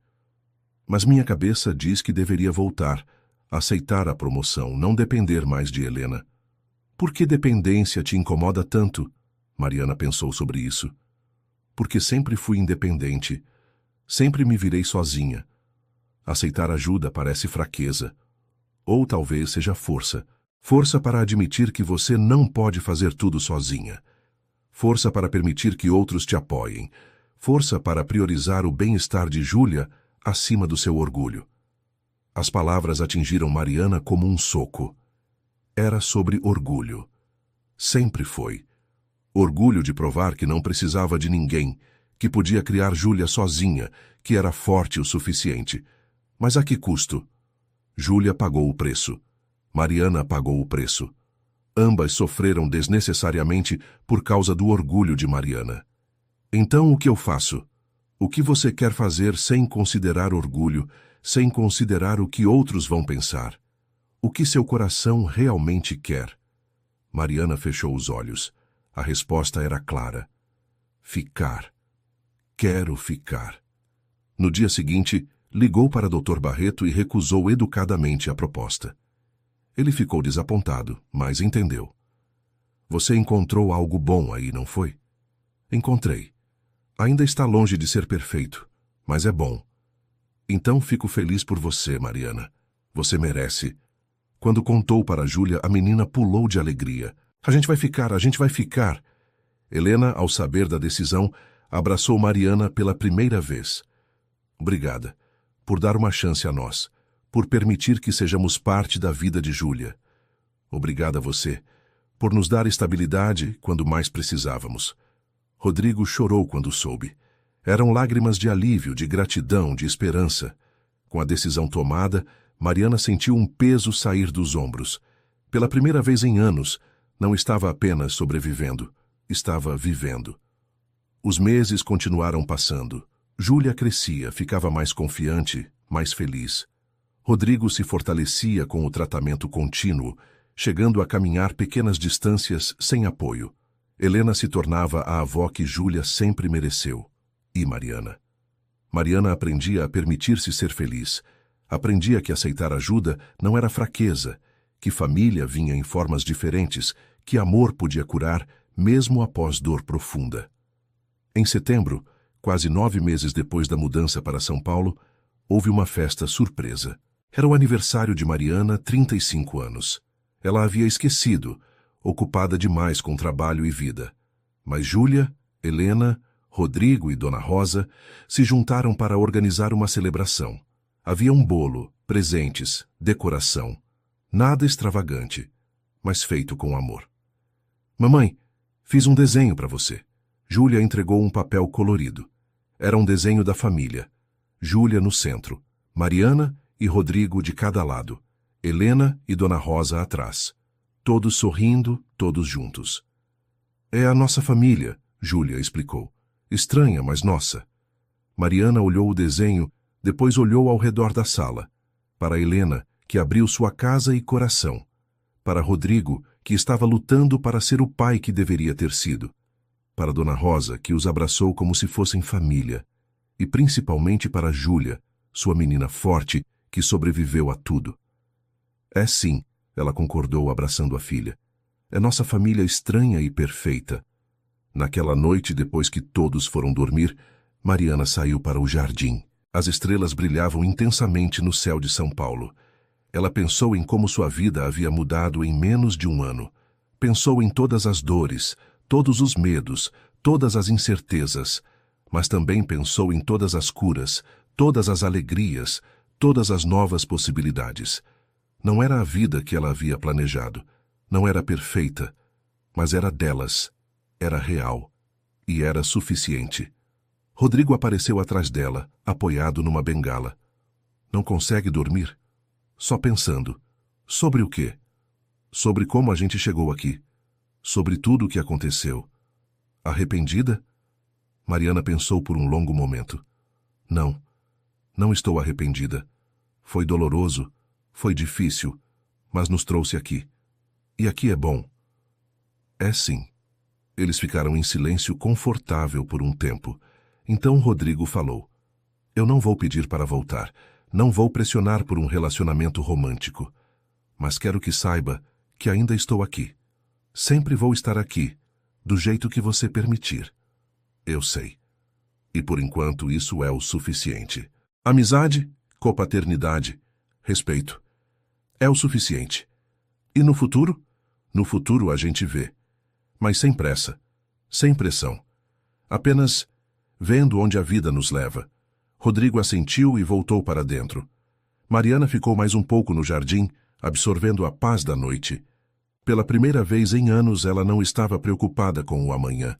Mas minha cabeça diz que deveria voltar, aceitar a promoção, não depender mais de Helena. Por que dependência te incomoda tanto? Mariana pensou sobre isso. Porque sempre fui independente. Sempre me virei sozinha. Aceitar ajuda parece fraqueza. Ou talvez seja força. Força para admitir que você não pode fazer tudo sozinha. Força para permitir que outros te apoiem. Força para priorizar o bem-estar de Júlia acima do seu orgulho. As palavras atingiram Mariana como um soco. Era sobre orgulho. Sempre foi. Orgulho de provar que não precisava de ninguém, que podia criar Júlia sozinha, que era forte o suficiente. Mas a que custo? Júlia pagou o preço. Mariana pagou o preço. Ambas sofreram desnecessariamente por causa do orgulho de Mariana. Então o que eu faço? O que você quer fazer sem considerar orgulho, sem considerar o que outros vão pensar? O que seu coração realmente quer? Mariana fechou os olhos. A resposta era clara. Ficar. Quero ficar. No dia seguinte, ligou para Dr. Barreto e recusou educadamente a proposta. Ele ficou desapontado, mas entendeu. Você encontrou algo bom aí, não foi? Encontrei. Ainda está longe de ser perfeito, mas é bom. Então fico feliz por você, Mariana. Você merece. Quando contou para Júlia, a menina pulou de alegria. A gente vai ficar, a gente vai ficar. Helena, ao saber da decisão, abraçou Mariana pela primeira vez. Obrigada por dar uma chance a nós, por permitir que sejamos parte da vida de Júlia. Obrigada a você, por nos dar estabilidade quando mais precisávamos. Rodrigo chorou quando soube. Eram lágrimas de alívio, de gratidão, de esperança. Com a decisão tomada, Mariana sentiu um peso sair dos ombros. Pela primeira vez em anos, não estava apenas sobrevivendo, estava vivendo. Os meses continuaram passando. Júlia crescia, ficava mais confiante, mais feliz. Rodrigo se fortalecia com o tratamento contínuo, chegando a caminhar pequenas distâncias sem apoio. Helena se tornava a avó que Júlia sempre mereceu. E Mariana? Mariana aprendia a permitir-se ser feliz. Aprendia que aceitar ajuda não era fraqueza, que família vinha em formas diferentes, que amor podia curar, mesmo após dor profunda. Em setembro, quase 9 meses depois da mudança para São Paulo, houve uma festa surpresa. Era o aniversário de Mariana, 35 anos. Ela havia esquecido, ocupada demais com trabalho e vida. Mas Júlia, Helena, Rodrigo e Dona Rosa se juntaram para organizar uma celebração. Havia um bolo, presentes, decoração. Nada extravagante, mas feito com amor. Mamãe, fiz um desenho para você. Júlia entregou um papel colorido. Era um desenho da família. Júlia no centro, Mariana e Rodrigo de cada lado, Helena e Dona Rosa atrás. Todos sorrindo, todos juntos. É a nossa família, Júlia explicou. Estranha, mas nossa. Mariana olhou o desenho, depois olhou ao redor da sala. Para Helena, que abriu sua casa e coração. Para Rodrigo, que estava lutando para ser o pai que deveria ter sido. Para Dona Rosa, que os abraçou como se fossem família. E principalmente para Júlia, sua menina forte, que sobreviveu a tudo. É sim, ela concordou abraçando a filha. É nossa família estranha e perfeita. Naquela noite, depois que todos foram dormir, Mariana saiu para o jardim. As estrelas brilhavam intensamente no céu de São Paulo. Ela pensou em como sua vida havia mudado em menos de um ano. Pensou em todas as dores, todos os medos, todas as incertezas, mas também pensou em todas as curas, todas as alegrias, todas as novas possibilidades. Não era a vida que ela havia planejado, não era perfeita, mas era delas, era real e era suficiente. Rodrigo apareceu atrás dela, apoiado numa bengala. Não consegue dormir? Só pensando. Sobre o quê? Sobre como a gente chegou aqui. Sobre tudo o que aconteceu. Arrependida? Mariana pensou por um longo momento. Não, não estou arrependida. Foi doloroso, foi difícil, mas nos trouxe aqui. E aqui é bom. É sim. Eles ficaram em silêncio confortável por um tempo. Então Rodrigo falou. Eu não vou pedir para voltar. Não vou pressionar por um relacionamento romântico. Mas quero que saiba que ainda estou aqui. Sempre vou estar aqui, do jeito que você permitir. Eu sei. E por enquanto isso é o suficiente. Amizade, copaternidade, respeito. É o suficiente. E no futuro? No futuro a gente vê. Mas sem pressa, sem pressão. Apenas vendo onde a vida nos leva. Rodrigo assentiu e voltou para dentro. Mariana ficou mais um pouco no jardim, absorvendo a paz da noite. Pela primeira vez em anos ela não estava preocupada com o amanhã.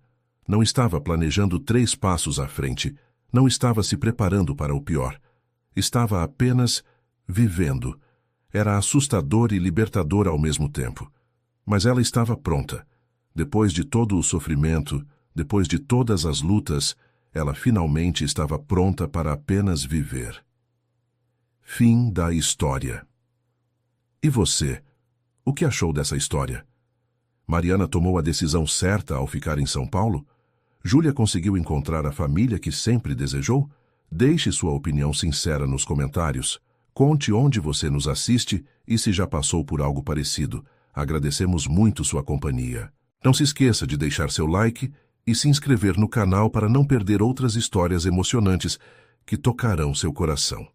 Não estava planejando 3 passos à frente. Não estava se preparando para o pior. Estava apenas vivendo. Era assustador e libertador ao mesmo tempo. Mas ela estava pronta. Depois de todo o sofrimento, depois de todas as lutas, ela finalmente estava pronta para apenas viver. Fim da história. E você? O que achou dessa história? Mariana tomou a decisão certa ao ficar em São Paulo? Júlia conseguiu encontrar a família que sempre desejou? Deixe sua opinião sincera nos comentários. Conte onde você nos assiste e se já passou por algo parecido. Agradecemos muito sua companhia. Não se esqueça de deixar seu like e se inscrever no canal para não perder outras histórias emocionantes que tocarão seu coração.